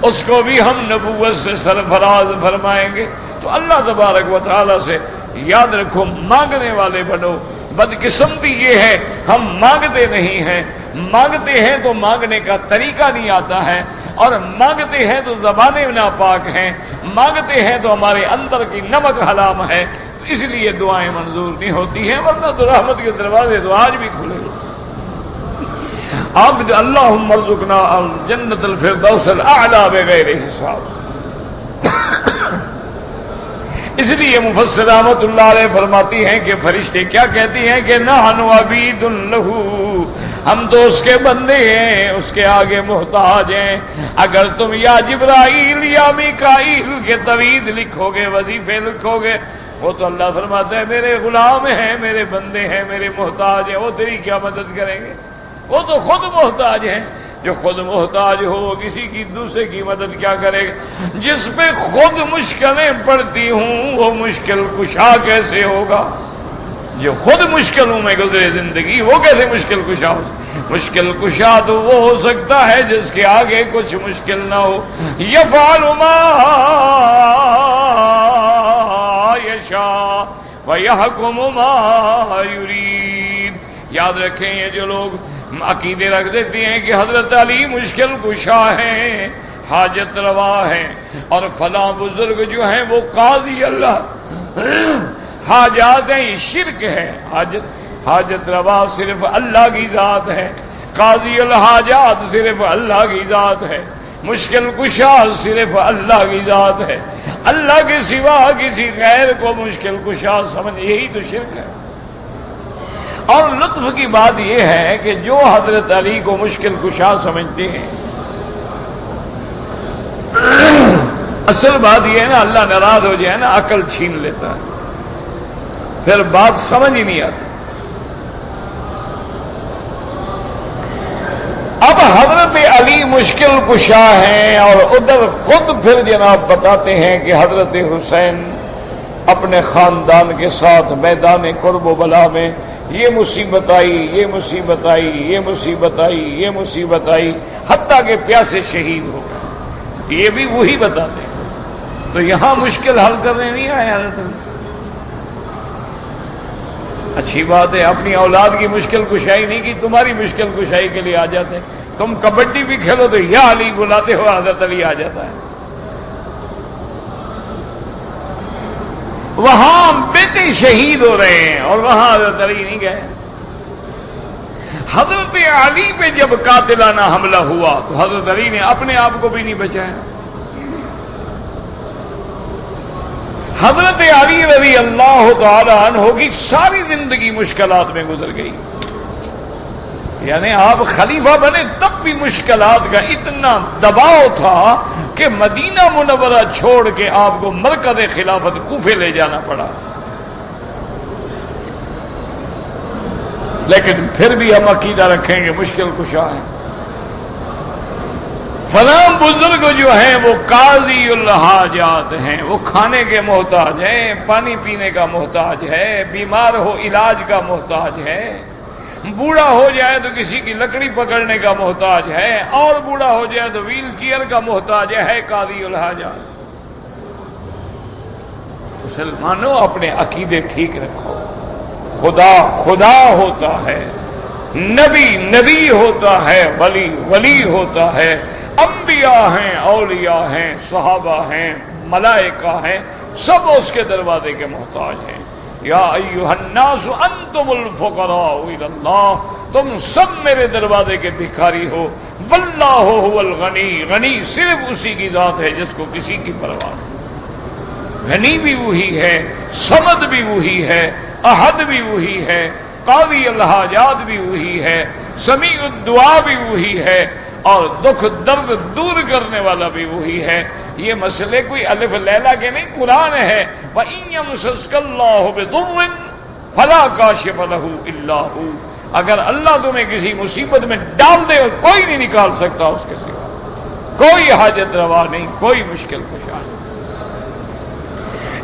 اس کو بھی ہم نبوت سے سرفراز فرمائیں گے. تو اللہ تبارک و تعالی سے یاد رکھو مانگنے والے بنو. بدقسمتی یہ ہے ہم مانگتے نہیں ہیں. مانگتے ہیں تو مانگنے کا طریقہ نہیں آتا ہے، اور مانگتے ہیں تو زبانیں ناپاک ہیں. مانگتے ہیں تو ہمارے اندر کی نمک حرام ہے، تو اس لیے دعائیں منظور نہیں ہوتی ہیں. ورنہ تو رحمت کے دروازے تو آج بھی کھلے ہوئے. عبد اللہم ارزقنا جنت الفردوس الاعلی بغیر حساب. اس لیے مفسر رحمۃ اللہ علیہ فرماتی ہیں کہ فرشتے کیا کہتی ہیں کہ نحن عبید لہ، ہم تو اس کے بندے ہیں، اس کے آگے محتاج ہیں. اگر تم یا جبرائیل یا میکائیل کے طویل لکھو گے، وظیفے لکھو گے، وہ تو اللہ فرماتا ہے میرے غلام ہیں، میرے بندے ہیں، میرے محتاج ہیں، وہ تیری کیا مدد کریں گے؟ وہ تو خود محتاج ہیں. جو خود محتاج ہو کسی کی دوسرے کی مدد کیا کرے گا؟ جس پہ خود مشکلیں پڑتی ہوں وہ مشکل کشا کیسے ہوگا؟ جو خود مشکلوں میں گزرے زندگی وہ کیسے مشکل کشا ہو؟ مشکل کشا تو وہ ہو سکتا ہے جس کے آگے کچھ مشکل نہ ہو. یفعل ما یشاء ویحکم ما یرید. یاد رکھیں یہ جو لوگ عقیدے رکھ دیتے ہیں کہ حضرت علی مشکل کشا ہیں، حاجت روا ہیں، اور فلاں بزرگ جو ہیں وہ قاضی اللہ حاجات ہیں، یہ شرک ہے. حاجت روا صرف اللہ کی ذات ہے، قاضی الحاجات صرف اللہ کی ذات ہے، مشکل کشا صرف اللہ کی ذات ہے. اللہ کے سوا کسی غیر کو مشکل کشا سمجھ، یہی تو شرک ہے. اور لطف کی بات یہ ہے کہ جو حضرت علی کو مشکل کشا سمجھتے ہیں، اصل بات یہ ہے نا اللہ ناراض ہو جائے نا عقل چھین لیتا ہے، پھر بات سمجھ ہی نہیں آتی. اب حضرت علی مشکل کشا ہیں اور ادھر خود پھر جناب بتاتے ہیں کہ حضرت حسین اپنے خاندان کے ساتھ میدان قرب و بلا میں یہ مصیبت آئی، یہ مصیبت آئی، یہ مصیبت آئی، یہ مصیبت آئی، حتیٰ کہ پیاسے شہید ہو گئے. یہ بھی وہی بتاتے ہیں. تو یہاں مشکل حل کرنے نہیں آئے حضرت علی. اچھی بات ہے اپنی اولاد کی مشکل کشائی نہیں کی، تمہاری مشکل کشائی کے لیے آ جاتے. تم کبڈی بھی کھیلو تو یا علی بلاتے ہو، حضرت علی آ جاتا ہے. وہاں بیٹے شہید ہو رہے ہیں اور وہاں حضرت علی نہیں گئے. حضرت علی پہ جب قاتلانہ حملہ ہوا تو حضرت علی نے اپنے آپ کو بھی نہیں بچایا. حضرت علی رضی اللہ تعالی عنہ کی ساری زندگی مشکلات میں گزر گئی. یعنی آپ خلیفہ بنے تب بھی مشکلات کا اتنا دباؤ تھا کہ مدینہ منورہ چھوڑ کے آپ کو مرکز خلافت کوفے لے جانا پڑا. لیکن پھر بھی ہم عقیدہ رکھیں گے مشکل کشا ہے. فلاں بزرگ جو ہیں وہ قاضی الحاجات ہیں، وہ کھانے کے محتاج ہیں، پانی پینے کا محتاج ہے، بیمار ہو علاج کا محتاج ہے، بوڑھا ہو جائے تو کسی کی لکڑی پکڑنے کا محتاج ہے، اور بوڑھا ہو جائے تو ویل چیئر کا محتاج ہے قاضی الحاجات. مسلمانوں اپنے عقیدے ٹھیک رکھو. خدا خدا ہوتا ہے، نبی نبی ہوتا ہے، ولی ولی ہوتا ہے، انبیاء ہیں، اولیاء ہیں، صحابہ ہیں، ملائکہ ہیں، سب اس کے دروازے کے محتاج ہیں. یا ایھا الناس انتم الفقراء الی اللہ، تم سب میرے دروازے کے بھکاری ہو. واللہ هو الغنی، غنی صرف اسی کی ذات ہے جس کو کسی کی پرواہ نہیں. غنی بھی وہی ہے، صمد بھی وہی ہے، احد بھی وہی ہے، قاضی الحاجات بھی وہی ہے، سمیع الدعا بھی وہی ہے، اور دکھ درد دور کرنے والا بھی وہی ہے. یہ مسئلے کوئی الف لیلا کے نہیں، قرآن ہے. وَإِن يَمْسَسْكَ اللَّهُ بِضُرٍّ فَلَا كَاشِفَ لَهُ إِلَّا هُوَ، اگر اللہ تمہیں کسی مصیبت میں ڈال دے کوئی نہیں نکال سکتا اس کے سوا. کوئی حاجت روا نہیں، کوئی مشکل کشا نہیں.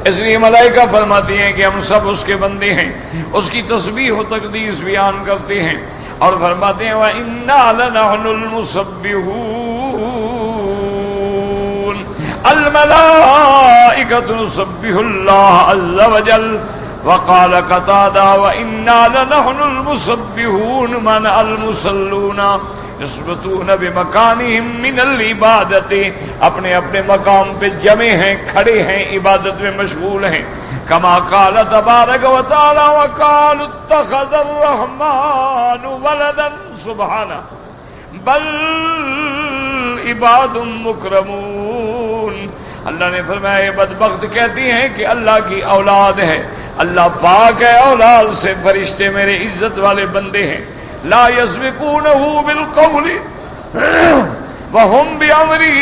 اس لیے ملائکہ فرماتی ہیں کہ ہم سب اس کے بندے ہیں، اس کی تسبیح و تقدیس بیان کرتے ہیں، اور فرماتے ہیں وَإِنَّا لَنَحْنُ الْمُسَبِّحُونَ. الْمَلَائِكَةُ تُسَبِّحُ اللَّهَ عَزَّ وَجَلَّ. وقال قتادہ وَإِنَّا لَنَحْنُ الْمُسَبِّحُونَ مَنْ الْمُصَلُّونَ يَثْبُتُونَ بِمَكَانِهِمْ مِنَ الْعِبَادَةِ، اپنے اپنے مقام پہ جمع ہیں، کھڑے ہیں، عبادت میں مشغول ہیں. کما قال تبارک و تعالی وقالوا اتخذ الرحمن ولدا سبحانہ بل عباد مکرمون. اللہ نے فرمایا یہ بدبخت کہتی ہیں کہ اللہ کی اولاد ہے. اللہ پاک ہے اولاد سے، فرشتے میرے عزت والے بندے ہیں. لا يسبقونه بالقول وهم بأمره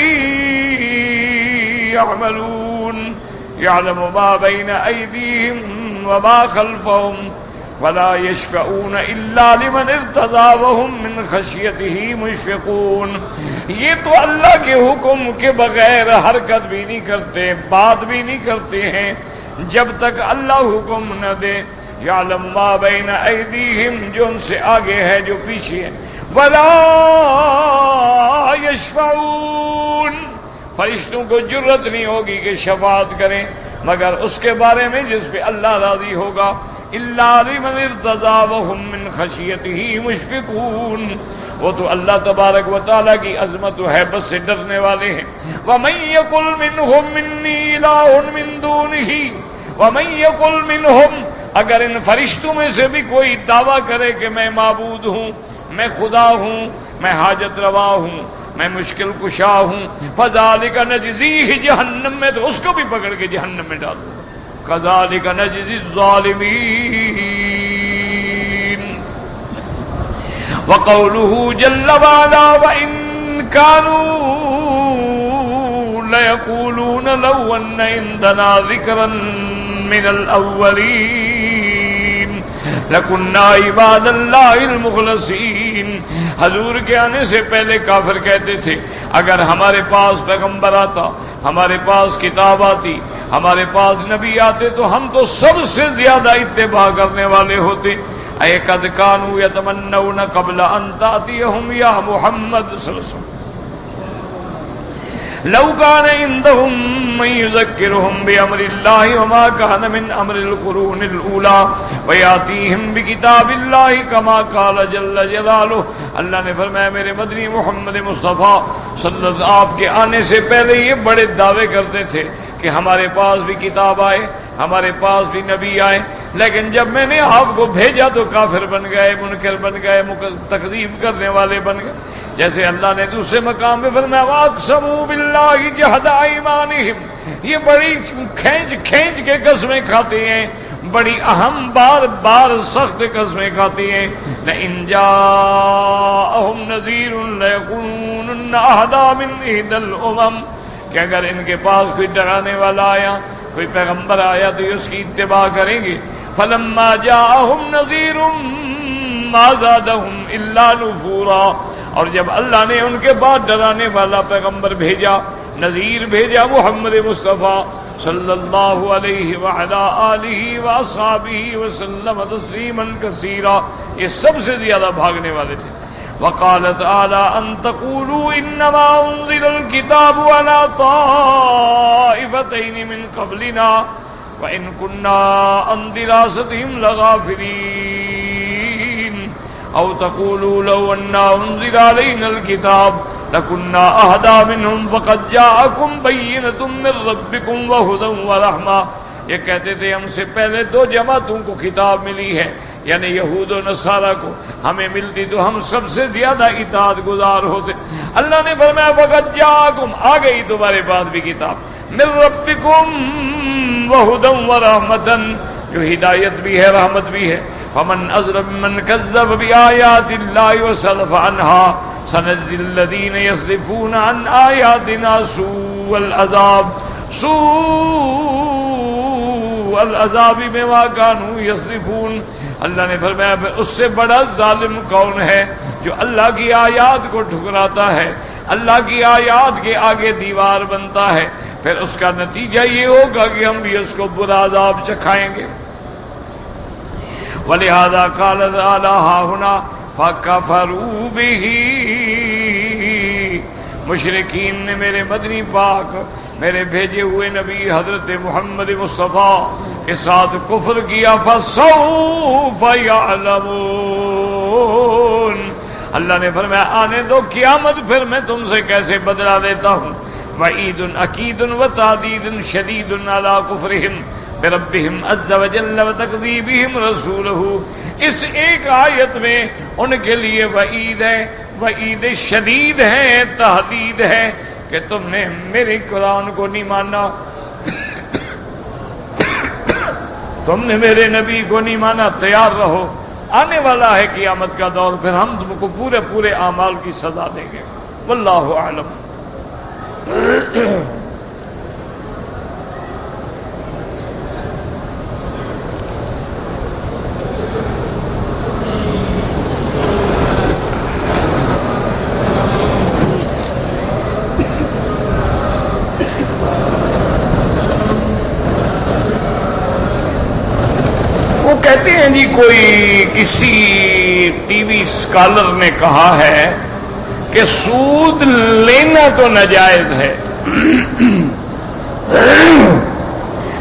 يعملون. يعلم ما بين أيديهم وما خلفهم ولا يشفعون إلا لمن ارتضى وهم من خشيته مشفقون. یہ تو اللہ کے حکم کے بغیر حرکت بھی نہیں کرتے، بات بھی نہیں کرتے ہیں جب تک اللہ حکم نہ دے. یعلم ما بین ایدیہم، جو ان سے آگے ہے جو پیچھے ہے. ولا یشفعون، فرشتوں کو جرت نہیں ہوگی کہ شفاعت کریں مگر اس کے بارے میں جس پہ اللہ راضی ہوگا. الا لمن ارتضى وهم من خشیتہ مشفقون، وہ تو اللہ تبارک و تعالیٰ کی عظمت و ہیبت سے ڈرنے والے ہیں. ومن یقل منہم انی الہ من دونہ، ومن یقل منہم، اگر ان فرشتوں میں سے بھی کوئی دعویٰ کرے کہ میں معبود ہوں، میں خدا ہوں، میں حاجت روا ہوں، میں مشکل کشا ہوں، فذالک نجزیہ جہنم، میں تو اس کو بھی پکڑ کے جہنم میں ڈال دوں. کذالک نجزی الظالمین. وقولہ جل وعلا وإن كانوا لیقولون لو ان عندنا ذکرا من الاولین لکننا عباد اللہ المخلصین. حضور کے آنے سے پہلے کافر کہتے تھے اگر ہمارے پاس پیغمبر آتا، ہمارے پاس کتاب آتی، ہمارے پاس نبی آتے تو ہم تو سب سے زیادہ اتباع کرنے والے ہوتے. اے قد کانوا یتمنون قبل ان تأتیہم یا محمد صلی اللہ علیہ وسلم لو كان عندهم من يذكرهم بأمر الله وما كان من أمر القرون الأولى ويأتيهم بكتاب الله كما قال جل جلاله. اللہ نے فرمایا میرے مدنی محمد مصطفیٰ صلی اللہ علیہ وسلم آپ کے آنے سے پہلے یہ بڑے دعوے کرتے تھے کہ ہمارے پاس بھی کتاب آئے، ہمارے پاس بھی نبی آئے، لیکن جب میں نے آپ کو بھیجا تو کافر بن گئے، منکر بن گئے، تکذیب کرنے والے بن گئے۔ جیسے اللہ نے دوسرے مقام میں فرمایا وَأَقْسَمُوا بِاللَّهِ جَهْدَ أَيْمَانِهِمْ، یہ بڑی کھینچ کے قسمیں کھاتے ہیں، بڑی اہم بار سخت قسمیں کھاتی ہیں۔ لَإِن جَاءَهُمْ نَذِيرٌ لَيَكُونُنَّ أَهْدَىٰ مِنْ إِحْدَى الْأُمَمِ، کہ اگر ان کے پاس کوئی ڈرانے والا آیا، کوئی پیغمبر آیا تو یہ اس کی اتباع کریں گے۔ فَلَمَّا جَاءَهُمْ نَذِيرٌ مَا زَادَهُمْ إِلَّا نُفُورًا، اور جب اللہ نے ان کے بعد ڈرانے والا پیغمبر بھیجا، نذیر بھیجا محمد مصطفیٰ صلی اللہ علیہ وعلی آلہ واصحابہ وسلم تسلیما کثیرا، یہ سب سے زیادہ بھاگنے والے تھے۔ وقال تعالی ان تقولوا انما انزل الكتاب على طائفتين من قبلنا وان كنا عن دراستهم لغافلين، او تقولوا لو أنا انزل علينا الكتاب لكنا اهدى منهم فقد جاءكم بينة من ربكم وهدى ورحمة، یہ کہتے تھے ہم سے پہلے دو جماعتوں کو کتاب ملی ہے، یعنی یہود و نصارہ کو، ہمیں ملتی تو ہم سب سے زیادہ اطاعت گزار ہوتے۔ اللہ نے فرمایا فقد جاءكم، آ گئی تمہارے پاس بھی کتاب، من ربكم وهدى ورحمة، جو ہدایت بھی ہے رحمت بھی ہے۔ فمن أظلم ممن كذب بآيات الله وصرف عنها سنجزي الذين يصدفون عن آياتنا سوء العذاب بما كانوا يصدفون۔ اللہ نے فرمایا اس سے بڑا ظالم کون ہے جو اللہ کی آیات کو ٹھکراتا ہے، اللہ کی آیات کے آگے دیوار بنتا ہے، پھر اس کا نتیجہ یہ ہوگا کہ ہم بھی اس کو برا عذاب چکھائیں گے۔ وَلِهَذَا قَالَ تَعَالَىٰ هَا هُنَا فَكَفَرُوا بِهِ، مشرکین نے میرے مدنی پاک، میرے بھیجے ہوئے نبی حضرت محمد مصطفیٰ کے ساتھ کفر کیا۔ فَسَوْفَ يَعْلَمُونَ، اللہ نے فرمایا آنے دو قیامت، پھر میں تم سے کیسے بدلہ دیتا ہوں۔ وعید اکید وتعدید شدید علی کفرہم بربہم عز وجل وتکذیبہم رسولہ، اس ایک آیت میں ان کے لیے وعید ہے، وعید شدید ہے، تحدید ہے کہ تم نے میرے قرآن کو نہیں مانا، تم نے میرے نبی کو نہیں مانا، تیار رہو، آنے والا ہے قیامت کا دور، پھر ہم تم کو پورے پورے اعمال کی سزا دیں گے۔ واللہ اعلم۔ وہ کہتے ہیں جی کوئی کسی ٹی وی اسکالر نے کہا ہے کہ سود لینا تو ناجائز ہے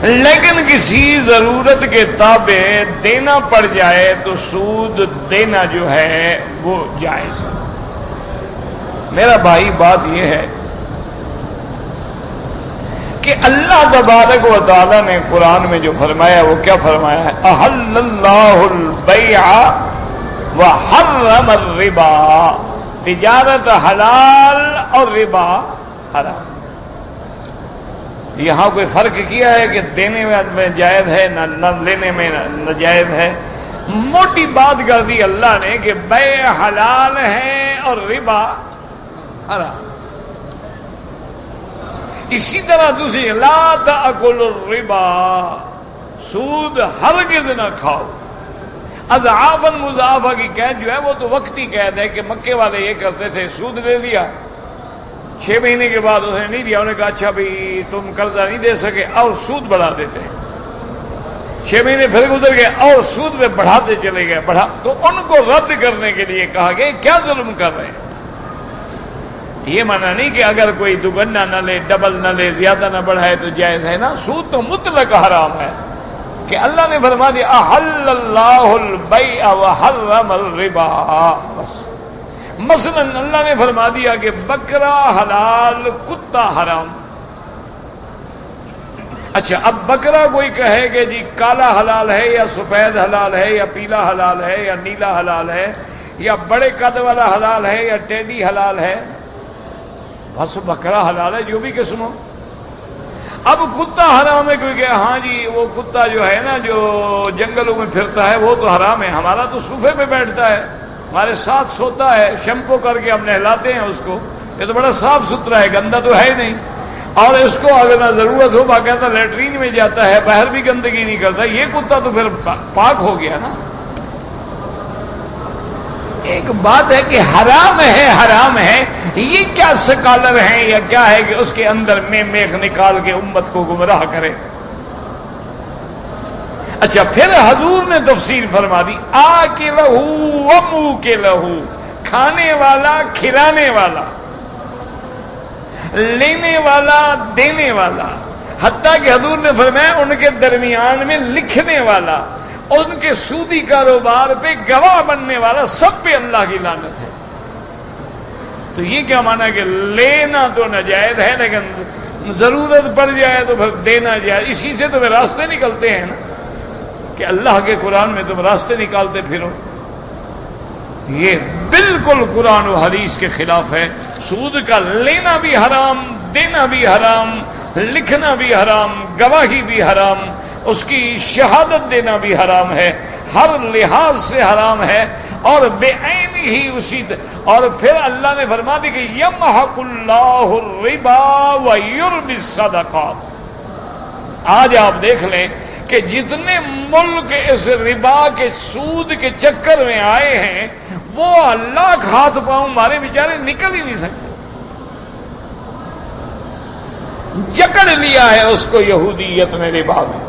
لیکن کسی ضرورت کے تابع دینا پڑ جائے تو سود دینا جو ہے وہ جائز ہے۔ میرا بھائی بات یہ ہے کہ اللہ تبارک و تعالی نے قرآن میں جو فرمایا وہ کیا فرمایا ہے؟ احل اللہ البیع وحرم الربا، تجارت حلال اور ربا حرام۔ یہاں کوئی فرق کیا ہے کہ دینے میں جائز ہے نہ لینے میں ناجائز ہے؟ موٹی بات کر دی اللہ نے کہ بیع حلال ہے اور ربا حرام۔ اسی طرح دوسری لا تأکل الربا، سود ہرگز نہ کھاؤ۔ اضعافاً مضاعفہ کی قید جو ہے وہ تو وقتی قید ہے کہ مکے والے یہ کرتے تھے، سود لے لیا، 6 مہینے کے بعد اسے نہیں دیا، انہوں نے کہا اچھا بھائی تم قرضہ نہیں دے سکے اور سود بڑھا دیتے، 6 مہینے پھر گزر گئے اور سود میں بڑھاتے چلے گئے، تو ان کو رد کرنے کے لیے کہا گیا کیا ظلم کر رہے ہیں؟ یہ مانا نہیں کہ اگر کوئی دوگنا نہ لے، ڈبل نہ لے، زیادہ نہ بڑھائے تو جائز ہے نا، سود تو مطلق حرام ہے کہ اللہ نے فرما دیا احل اللہ البیع وحرم الربا، بس۔ مثلا اللہ نے فرما دیا کہ بکرا حلال، کتا حرام۔ اچھا اب بکرا کوئی کہے کہ جی کالا حلال ہے یا سفید حلال ہے یا پیلا حلال ہے یا نیلا حلال ہے یا بڑے قد والا حلال ہے یا ٹیڈی حلال ہے، بس بکرا حلال ہے جو بھی قسم ہو۔ اب کتا حرام ہے کوئی کہ ہاں جی وہ کتا جو ہے نا جو جنگلوں میں پھرتا ہے وہ تو حرام ہے، ہمارا تو صوفے پہ بیٹھتا ہے، ہمارے ساتھ سوتا ہے، شیمپو کر کے ہم نہلاتے ہیں اس کو، یہ تو بڑا صاف ستھرا ہے، گندا تو ہے ہی نہیں، اور اس کو اگر ضرورت ہو باقاعدہ لیٹرین میں جاتا ہے، باہر بھی گندگی نہیں کرتا، یہ کتا تو پھر پاک ہو گیا نا۔ ایک بات ہے کہ حرام ہے یہ کیا سکالر ہیں یا کیا ہے کہ اس کے اندر میں میخ نکال کے امت کو گمراہ کرے۔ اچھا پھر حضور نے تفسیر فرما دی، آ کے لہو و منہ کے لہو، کھانے والا کھلانے والا، لینے والا دینے والا، حتیٰ کہ حضور نے فرمایا ان کے درمیان میں لکھنے والا، ان کے سودی کاروبار پہ گواہ بننے والا، سب پہ اللہ کی لعنت ہے۔ تو یہ کیا مانا کہ لینا تو ناجائز ہے لیکن ضرورت پڑ جائے تو پھر دینا جائز، اسی سے تو راستے نکلتے ہیں نا کہ اللہ کے قرآن میں تم راستے نکالتے پھرو۔ یہ بالکل قرآن و حدیث کے خلاف ہے۔ سود کا لینا بھی حرام، دینا بھی حرام، لکھنا بھی حرام، گواہی بھی حرام، اس کی شہادت دینا بھی حرام ہے، ہر لحاظ سے حرام ہے، اور بے عین ہی اسی اور پھر اللہ نے فرما دی کہ یمحق اللہ الربا ویربی الصدقات۔ آج آپ دیکھ لیں کہ جتنے ملک اس ربا کے سود کے چکر میں آئے ہیں وہ لاکھ ہاتھ پاؤں مارے بیچارے نکل ہی نہیں سکتے، جکڑ لیا ہے اس کو یہودیت نے ربا میں،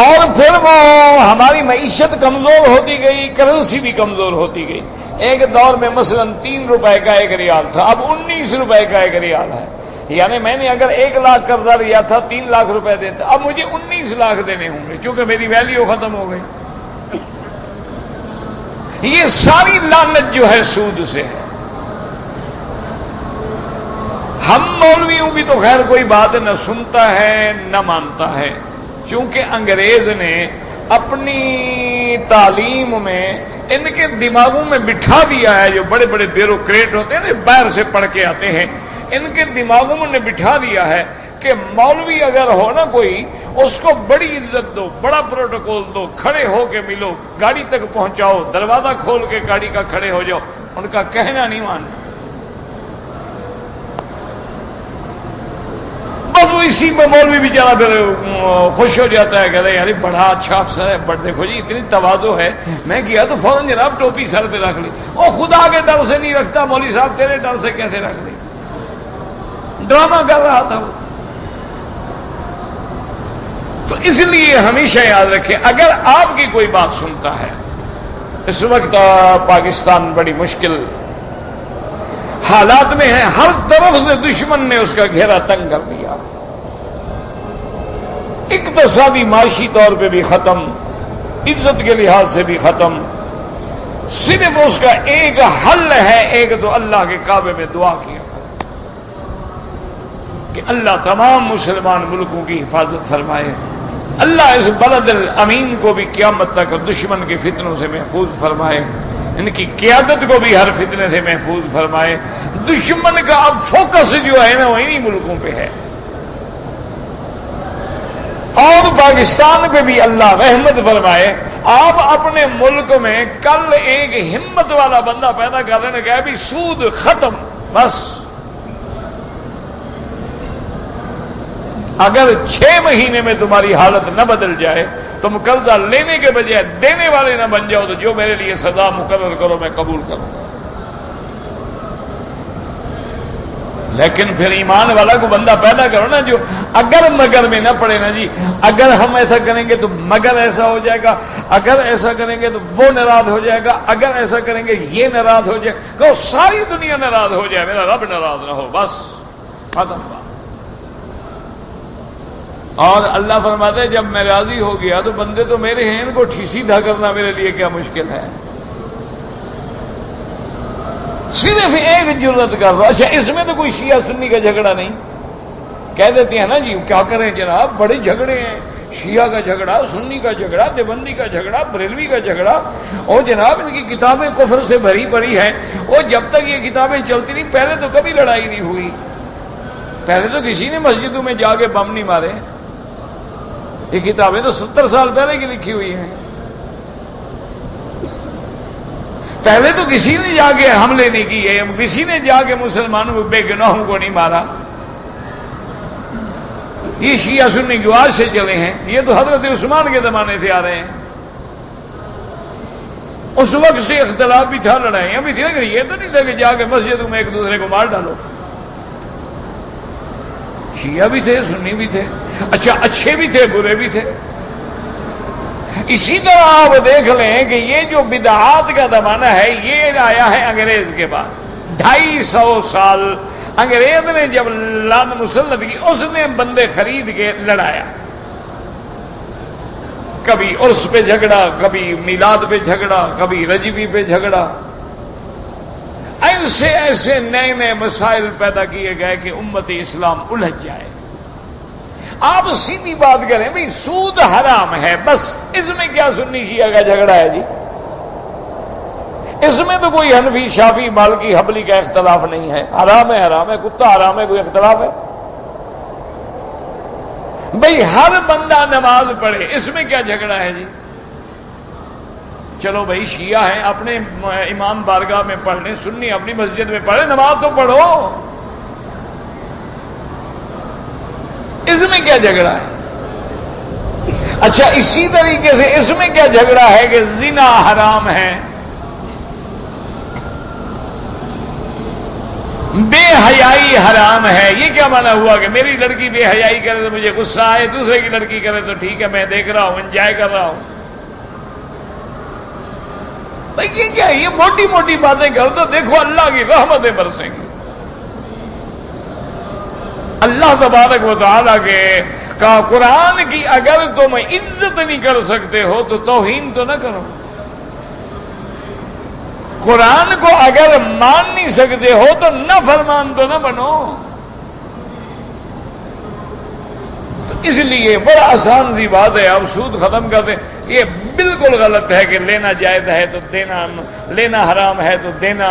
اور پھر وہ ہماری معیشت کمزور ہوتی گئی، کرنسی بھی کمزور ہوتی گئی۔ ایک دور میں مثلا 3 روپے کا ایک ریال تھا، اب 19 روپے کا ایک ریال ہے، یعنی میں نے اگر 1 لاکھ قرضہ لیا تھا 3 لاکھ روپے دیتا، اب مجھے 19 لاکھ دینے ہوں گے کیونکہ میری ویلیو ختم ہو گئی۔ یہ ساری لعنت جو ہے سود سے ہے۔ ہم مولویوں کی تو خیر کوئی بات نہ سنتا ہے نہ مانتا ہے، چونکہ انگریز نے اپنی تعلیم میں ان کے دماغوں میں بٹھا دیا ہے، جو بڑے بڑے بیوروکریٹ ہوتے ہیں نا باہر سے پڑھ کے آتے ہیں، ان کے دماغوں میں نے بٹھا دیا ہے کہ مولوی اگر ہو نا کوئی، اس کو بڑی عزت دو، بڑا پروٹوکول دو، کھڑے ہو کے ملو، گاڑی تک پہنچاؤ، دروازہ کھول کے گاڑی کا کھڑے ہو جاؤ، ان کا کہنا نہیں ماننا۔ بس وہ اسی میں مولوی بیچارہ پھر خوش ہو جاتا ہے، کہتے ہیں یار بڑا اچھا افسر ہے، بڑھ دیکھو جی اتنی تواضع ہے، میں کیا تو فوراً جناب ٹوپی سر پہ رکھ لی، وہ خدا کے ڈر سے نہیں رکھتا، مولوی صاحب تیرے ڈر سے کیسے رکھ لی، ڈرامہ کر رہا تھا وہ۔ تو اس لیے ہمیشہ یاد رکھیں اگر آپ کی کوئی بات سنتا ہے، اس وقت پاکستان بڑی مشکل حالات میں ہے، ہر طرف سے دشمن نے اس کا گھیرا تنگ کر دیا، اقتصادی معاشی طور پہ بھی ختم، عزت کے لحاظ سے بھی ختم، صرف اس کا ایک حل ہے، ایک تو اللہ کے کعبے میں دعا کیا کہ اللہ تمام مسلمان ملکوں کی حفاظت فرمائے، اللہ اس بلد الامین کو بھی قیامت تک دشمن کے فتنوں سے محفوظ فرمائے، ان کی قیادت کو بھی ہر فتنے سے محفوظ فرمائے۔ دشمن کا اب فوکس جو ہے نا وہ انہی ملکوں پہ ہے، اور پاکستان پہ بھی اللہ رحمت فرمائے۔ آپ اپنے ملک میں کل ایک ہمت والا بندہ پیدا کر رہے ہیں کہ ابھی سود ختم، بس اگر 6 مہینے میں تمہاری حالت نہ بدل جائے، تم قرضہ لینے کے بجائے دینے والے نہ بن جاؤ، تو جو میرے لیے سزا مقرر کرو میں قبول کروں گا۔ لیکن پھر ایمان والا کو بندہ پیدا کرو نا جو اگر مگر میں نہ پڑے نا جی، اگر ہم ایسا کریں گے تو مگر ایسا ہو جائے گا، اگر ایسا کریں گے تو وہ ناراض ہو جائے گا، اگر ایسا کریں گے یہ ناراض ہو جائے گا، ساری دنیا ناراض ہو جائے، میرا رب ناراض نہ ہو، بس ختم بات۔ اور اللہ فرماتے ہیں جب میں راضی ہو گیا تو بندے تو میرے ہیں، ان کو سیدھا کرنا میرے لیے کیا مشکل ہے، صرف ایک جرت کر رہا۔ اچھا اس میں تو کوئی شیعہ سنی کا جھگڑا نہیں، کہہ دیتے ہیں نا جی کیا کریں جناب بڑے جھگڑے ہیں، شیعہ کا جھگڑا، سنی کا جھگڑا، دیوبندی کا جھگڑا، بریلوی کا جھگڑا، اور جناب ان کی کتابیں کفر سے بھری پڑی ہیں، اور جب تک یہ کتابیں چلتی نہیں پہلے تو کبھی لڑائی نہیں ہوئی، پہلے تو کسی نے مسجدوں میں جا کے بم نہیں مارے، یہ کتابیں تو 70 سال پہلے کی لکھی ہوئی ہیں، پہلے تو کسی نے جا کے حملے نہیں کیے، کسی نے جا کے مسلمانوں بے گناہوں کو نہیں مارا، یہ شیعہ سنی کی آواز سے چلے ہیں، یہ تو حضرت عثمان کے زمانے سے آ رہے ہیں، اس وقت سے اختلاف بھی تھا، لڑائیاں بھی تھی، لیکن یہ تو نہیں تھا کہ جا کے مسجدوں میں ایک دوسرے کو مار ڈالو، شیعہ بھی تھے، سنی بھی تھے، اچھا اچھے بھی تھے، برے بھی تھے۔ اسی طرح آپ دیکھ لیں کہ یہ جو بدعات کا زمانہ ہے یہ آیا ہے انگریز کے بعد، 250 سال انگریز نے جب لان مسلط کی اس نے بندے خرید کے لڑایا، کبھی عرس پہ جھگڑا، کبھی میلاد پہ جھگڑا، کبھی رجبی پہ جھگڑا، ایسے ایسے نئے نئے مسائل پیدا کیے گئے کہ امت اسلام الجھ جائے۔ آپ سیدھی بات کریں بھئی سود حرام ہے، بس اس میں کیا سنی شیعہ کا جھگڑا ہے جی؟ اس میں تو کوئی حنفی شافعی مالکی حنبلی کا اختلاف نہیں ہے، حرام ہے حرام ہے، کتا حرام ہے، کوئی اختلاف ہے؟ بھئی ہر بندہ نماز پڑھے، اس میں کیا جھگڑا ہے جی؟ چلو بھئی شیعہ ہیں اپنے امام بارگاہ میں پڑھ لیں، سنی اپنی مسجد میں پڑھے، نماز تو پڑھو، اس میں کیا جھگڑا ہے؟ اچھا اسی طریقے سے اس میں کیا جھگڑا ہے کہ زنا حرام ہے، بے حیائی حرام ہے، یہ کیا مانا ہوا کہ میری لڑکی بے حیائی کرے تو مجھے غصہ آئے، دوسرے کی لڑکی کرے تو ٹھیک ہے میں دیکھ رہا ہوں، انجوائے کر رہا ہوں؟ بھئی یہ کیا، یہ موٹی موٹی باتیں کر دو، دیکھو اللہ کی رحمتیں برسیں گی، اللہ تبارک و تعالیٰ کے کا قرآن کی اگر تم عزت نہیں کر سکتے ہو تو توہین تو نہ کرو، قرآن کو اگر مان نہیں سکتے ہو تو نافرمان تو نہ بنو۔ تو اس لیے بڑا آسان سی بات ہے، آپ سود ختم کرتے، یہ بالکل غلط ہے کہ لینا جائز ہے تو دینا، لینا حرام ہے تو دینا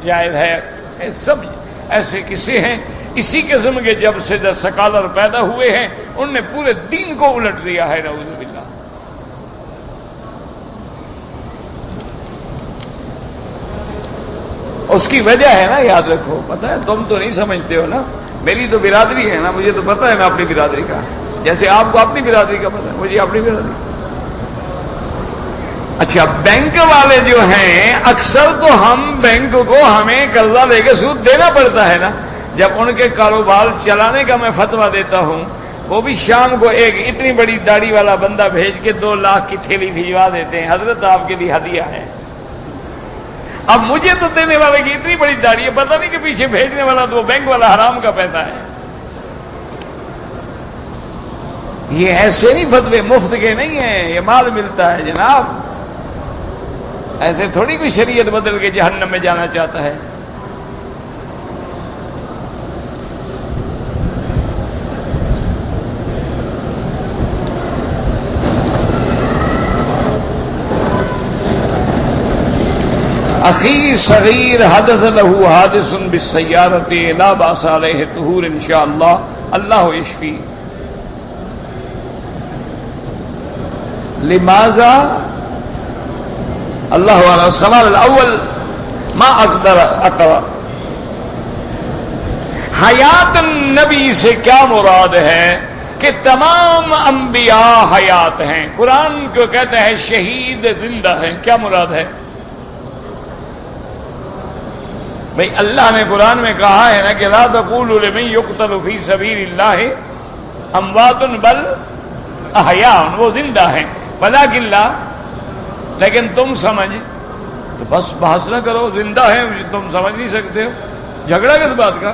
جائز ہے، یہ سب ایسے قصے ہیں اسی قسم کے، جب سے سکالر پیدا ہوئے ہیں ان نے پورے دین کو الٹ دیا ہے، نعوذ باللہ۔ اس کی وجہ ہے نا، یاد رکھو، پتہ ہے تم تو نہیں سمجھتے ہو نا، میری تو برادری ہے نا، مجھے تو پتہ ہے نا اپنی برادری کا، جیسے آپ کو اپنی برادری کا پتہ ہے، مجھے اپنی برادری۔ اچھا بینک والے جو ہیں اکثر تو ہم بینک کو ہمیں قرضہ لے کے سود دینا پڑتا ہے نا، جب ان کے کاروبار چلانے کا میں فتویٰ دیتا ہوں، وہ بھی شام کو ایک اتنی بڑی داڑھی والا بندہ بھیج کے 2 لاکھ کی تھیلی بھجوا دیتے ہیں، حضرت آپ کے لیے ہدیہ ہے۔ اب مجھے تو دینے والے کی اتنی بڑی داڑھی ہے، پتہ نہیں کہ پیچھے بھیجنے والا تو وہ بینک والا حرام کا پیسہ ہے۔ یہ ایسے نہیں فتوے مفت کے نہیں ہیں، یہ مال ملتا ہے جناب، ایسے تھوڑی کوئی شریعت بدل کے جہنم میں جانا چاہتا ہے۔ اخی صغیر حدث له حادث بالسیارۃ لا باس علیہ طہور انشاءاللہ، اللہ یشفی۔ لماذا اللہ علیہ السلام الاول ما اقدر اقرا، حیات النبی سے کیا مراد ہے کہ تمام انبیاء حیات ہیں، قرآن کو کہتا ہے شہید زندہ ہیں، کیا مراد ہے؟ بھئی اللہ نے قرآن میں کہا ہے نا کہ لا تقولوا لمن يقتل في سبيل الله اموات بل احیاء، وہ زندہ ہیں، ولکن لا، لیکن تم سمجھ، تو بس بحث نہ کرو، زندہ ہیں تم سمجھ نہیں سکتے ہو، جھگڑا کس بات کا؟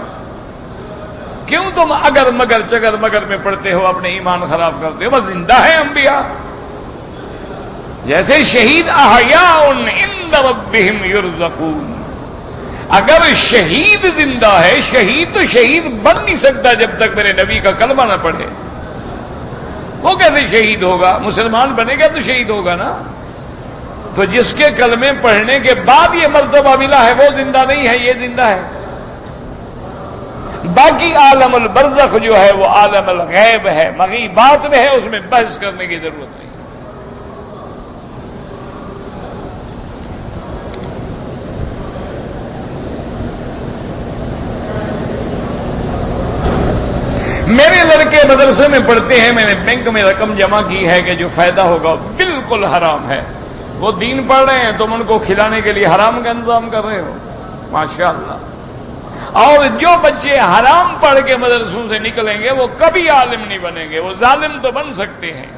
کیوں تم اگر مگر چگر مگر میں پڑھتے ہو، اپنے ایمان خراب کرتے ہو؟ بس زندہ ہیں انبیاء، جیسے شہید احیاء عند ربهم یرزقون، اگر شہید زندہ ہے، شہید تو شہید بن نہیں سکتا جب تک میرے نبی کا کلمہ نہ پڑھے. وہ کیسے شہید ہوگا؟ مسلمان بنے گا تو شہید ہوگا نا. تو جس کے کلمے پڑھنے کے بعد یہ مرتبہ ملا ہے وہ زندہ نہیں ہے، یہ زندہ ہے. باقی عالم البرزخ جو ہے وہ عالم الغیب ہے، مغیبات میں ہے، اس میں بحث کرنے کی ضرورت نہیں. میرے لڑکے مدرسے میں پڑھتے ہیں، میں نے بینک میں رقم جمع کی ہے کہ جو فائدہ ہوگا بالکل حرام ہے. وہ دین پڑھ رہے ہیں، تم ان کو کھلانے کے لیے حرام کا انتظام کر رہے ہو. ماشاءاللہ. اور جو بچے حرام پڑھ کے مدرسوں سے نکلیں گے وہ کبھی عالم نہیں بنیں گے. وہ ظالم تو بن سکتے ہیں،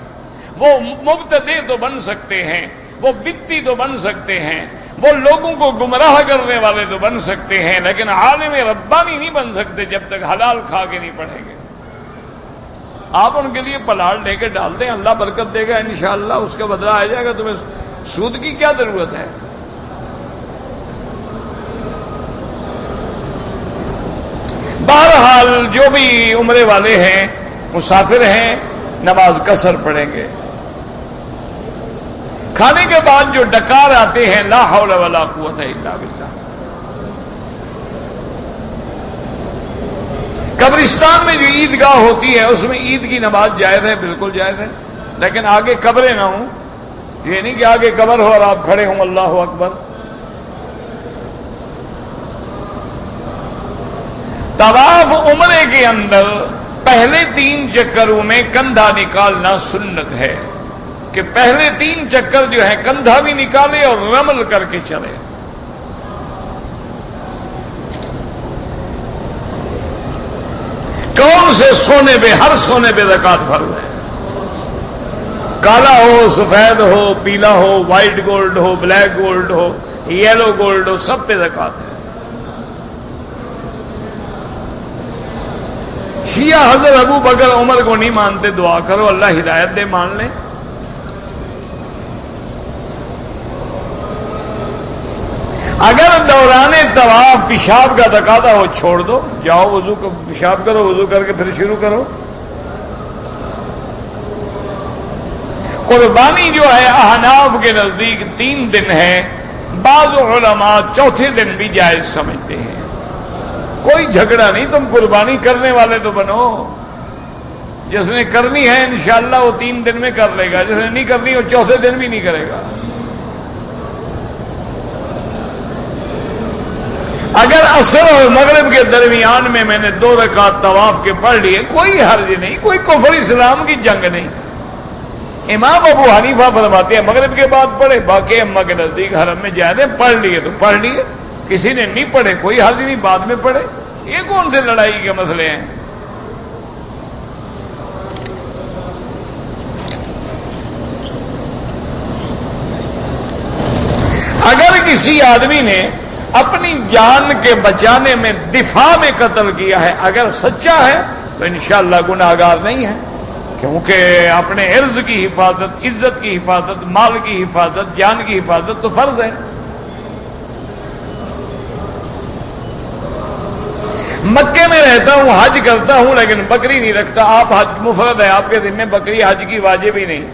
وہ مبتدی تو بن سکتے ہیں، وہ بدعتی تو بن سکتے ہیں، وہ لوگوں کو گمراہ کرنے والے تو بن سکتے ہیں، لیکن عالم ربانی نہیں بن سکتے جب تک حلال کھا کے نہیں پڑھیں گے. آپ ان کے لیے پلاٹ لے کے ڈال دیں، اللہ برکت دے گا انشاءاللہ، اس کا بدلہ آ جائے گا. تمہیں سود کی کیا ضرورت ہے؟ بہرحال جو بھی عمرے والے ہیں، مسافر ہیں، نماز قصر پڑھیں گے. کھانے کے بعد جو ڈکار آتے ہیں، لا حول ولا قوت الا باللہ. قبرستان میں جو عیدگاہ ہوتی ہے اس میں عید کی نماز جائز ہے، بالکل جائز ہے، لیکن آگے قبریں نہ ہوں. یہ نہیں کہ آگے قبر ہو اور آپ کھڑے ہوں اللہ اکبر. طواف عمرے کے اندر پہلے 3 چکروں میں کندھا نکالنا سنت ہے کہ پہلے 3 چکر جو ہے کندھا بھی نکالے اور رمل کر کے چلے. کون سے سونے پہ؟ ہر سونے پہ زکات فرض ہے. کالا ہو، سفید ہو، پیلا ہو، وائٹ گولڈ ہو، بلیک گولڈ ہو، یلو گولڈ ہو، سب پہ زکات ہے. شیعہ حضرت ابو بکر عمر کو نہیں مانتے، دعا کرو اللہ ہدایت دے، مان لیں. اگر دوران طواف پیشاب کا تقاضا ہو چھوڑ دو، جاؤ وضو پیشاب کرو، وضو کر کے پھر شروع کرو. قربانی جو ہے احناف کے نزدیک 3 دن ہے، بعض علماء چوتھے دن بھی جائز سمجھتے ہیں. کوئی جھگڑا نہیں، تم قربانی کرنے والے تو بنو. جس نے کرنی ہے انشاءاللہ وہ 3 دن میں کر لے گا، جس نے نہیں کرنی وہ چوتھے دن بھی نہیں کرے گا. اگر عصر اور مغرب کے درمیان میں نے 2 رکعت طواف کے پڑھ لیے، کوئی حرج نہیں، کوئی کفر اسلام کی جنگ نہیں. امام ابو حنیفہ فرماتے ہیں مغرب کے بعد پڑھے، باقی امہ کے نزدیک حرم میں جائے، پڑھ لیے تو پڑھ لیے، کسی نے نہیں پڑھے کوئی حرج نہیں، بعد میں پڑھے. یہ کون سے لڑائی کے مسئلے ہیں؟ اگر کسی آدمی نے اپنی جان کے بچانے میں دفاع میں قتل کیا ہے، اگر سچا ہے تو انشاءاللہ گناہگار نہیں ہے، کیونکہ اپنے عرض کی حفاظت، عزت کی حفاظت، مال کی حفاظت، جان کی حفاظت تو فرض ہے. مکے میں رہتا ہوں، حج کرتا ہوں، لیکن بکری نہیں رکھتا. آپ حج مفرد ہے، آپ کے ذمہ بکری حج کی واجب ہی نہیں.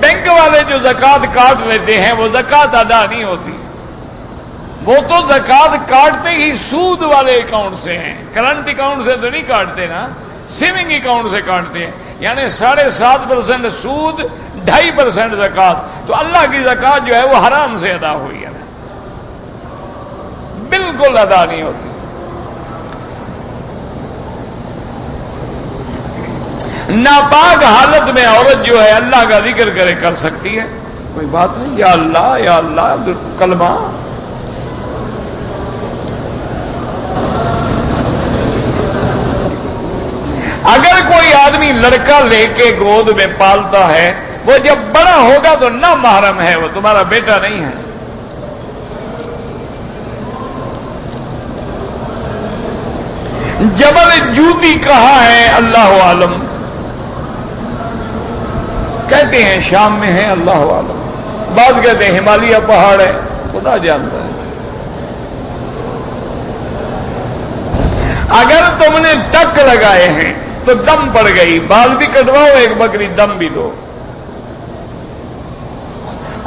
بینک والے جو زکوٰۃ کاٹ لیتے ہیں وہ زکوٰۃ ادا نہیں ہوتی. وہ تو زکوٰۃ کاٹتے ہی سود والے اکاؤنٹ سے ہیں، کرنٹ اکاؤنٹ سے تو نہیں کاٹتے نا، سیونگ اکاؤنٹ سے کاٹتے ہیں. یعنی 7.5% سود، 2.5% زکوٰۃ. تو اللہ کی زکوٰۃ جو ہے وہ حرام سے ادا ہوئی ہے، بالکل ادا نہیں ہوتی. ناپاک حالت میں عورت جو ہے اللہ کا ذکر کرے کر سکتی ہے، کوئی بات نہیں. یا اللہ یا اللہ کلمہ. اگر کوئی آدمی لڑکا لے کے گود میں پالتا ہے، وہ جب بڑا ہوگا تو نہ محرم ہے، وہ تمہارا بیٹا نہیں ہے. جبل جودی کہاں ہے اللہ عالم، کہتے ہیں شام میں ہے، اللہ عالم. بعض کہتے ہیں ہمالیہ پہاڑ ہے، خدا جانتا ہے۔ اگر تم نے ٹک لگائے ہیں تو دم پڑ گئی، بال بھی کٹواؤ، ایک بکری دم بھی دو۔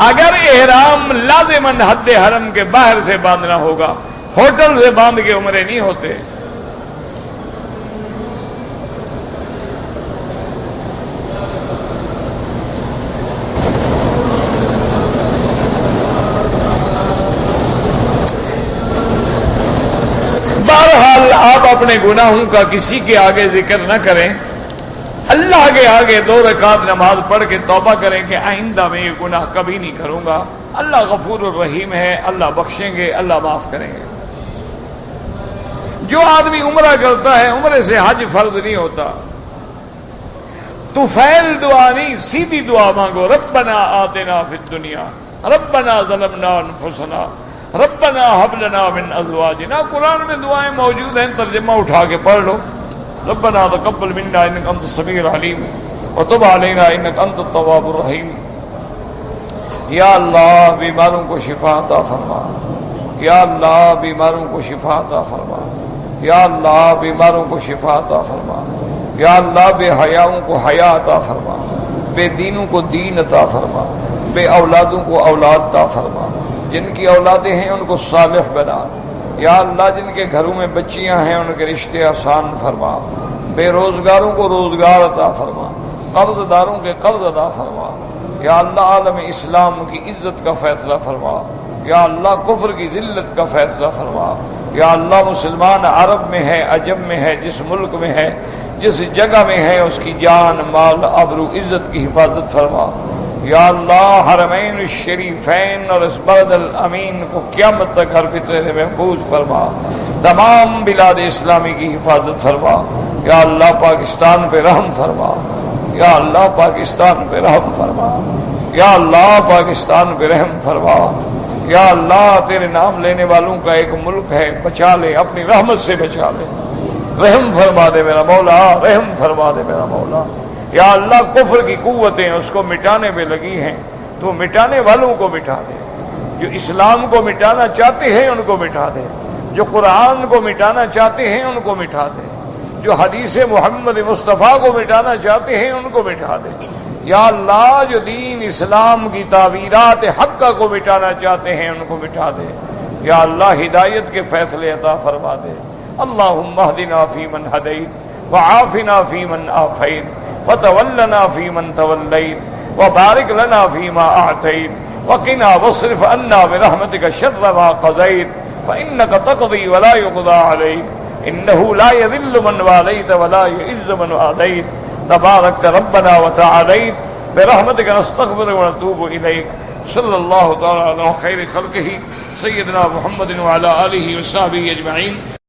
اگر احرام لازماً حد حرم کے باہر سے باندھنا ہوگا، ہوٹل سے باندھ کے عمرے نہیں ہوتے۔ بہرحال آپ اپنے گناہوں کا کسی کے آگے ذکر نہ کریں، اللہ کے آگے 2 رکعت نماز پڑھ کے توبہ کریں کہ آئندہ میں یہ گناہ کبھی نہیں کروں گا۔ اللہ غفور الرحیم ہے، اللہ بخشیں گے، اللہ معاف کریں گے۔ جو آدمی عمرہ کرتا ہے، عمرے سے حج فرض نہیں ہوتا، تو فعل دعا نہیں، سیدھی دعا مانگو، ربنا آتنا فی الدنیا، ربنا ظلمنا انفسنا، ربنا هب لنا من ازواجنا۔ قرآن میں دعائیں موجود ہیں، ترجمہ اٹھا کے پڑھ لو۔ ربنا تقبل منا انك انت السميع العليم وتب علينا انك انت التواب الرحيم۔ یا اللہ بیماروں کو شفا عطا فرما، یا اللہ بیماروں کو شفا عطا فرما، یا اللہ بیماروں کو شفا عطا فرما، یا اللہ بے حیاؤں کو حیا عطا فرما، بے دینوں کو دین عطا فرما، بے اولادوں کو اولاد عطا فرما، جن کی اولادیں ہیں ان کو صالح بنا، یا اللہ جن کے گھروں میں بچیاں ہیں ان کے رشتے آسان فرما، بے روزگاروں کو روزگار عطا فرما، قرض داروں کے قرض عطا فرما، یا اللہ عالم اسلام کی عزت کا فیصلہ فرما، یا اللہ کفر کی ذلت کا فیصلہ فرما، یا اللہ مسلمان عرب میں ہے، عجم میں ہے، جس ملک میں ہے، جس جگہ میں ہے، اس کی جان مال آبرو عزت کی حفاظت فرما، یا اللہ حرمین الشریفین اور اس بلد الامین کو قیامت تک ہر فتنے سے محفوظ فرما، تمام بلاد اسلامی کی حفاظت فرما، یا اللہ پاکستان پہ رحم فرما، یا اللہ پاکستان پہ رحم فرما، یا اللہ پاکستان پہ رحم فرما، یا اللہ تیرے نام لینے والوں کا ایک ملک ہے، بچا لے، اپنی رحمت سے بچا لے، رحم فرما دے میرا مولا، رحم فرما دے میرا مولا۔ یا اللہ کفر کی قوتیں اس کو مٹانے میں لگی ہیں، تو مٹانے والوں کو مٹا دے، جو اسلام کو مٹانا چاہتے ہیں ان کو مٹا دے، جو قرآن کو مٹانا چاہتے ہیں ان کو مٹا دے، جو حدیث محمد مصطفیٰ کو مٹانا چاہتے ہیں ان کو مٹا دے، یا اللہ جو دین اسلام کی تعبیرات حقہ کو مٹانا چاہتے ہیں ان کو مٹا دے، یا اللہ ہدایت کے فیصلے عطا فرما دے۔ اللہم اہدنا فیمن ہدیت وعافنا فیمن عافیت وتولنا فیمن تولیت وبارک لنا فیما اعطیت وقنا واصرف عنا برحمتک شر ما قضیت فانک تقضی ولا یقضى علیک انه لا يذل من واليت ولا يعز من عاديت تباركت ربنا وتعاليت برحمتك نستغفرك ونتوب اليك صلى الله تعالى على خير خلقه سيدنا محمد وعلى اله وصحبه اجمعين۔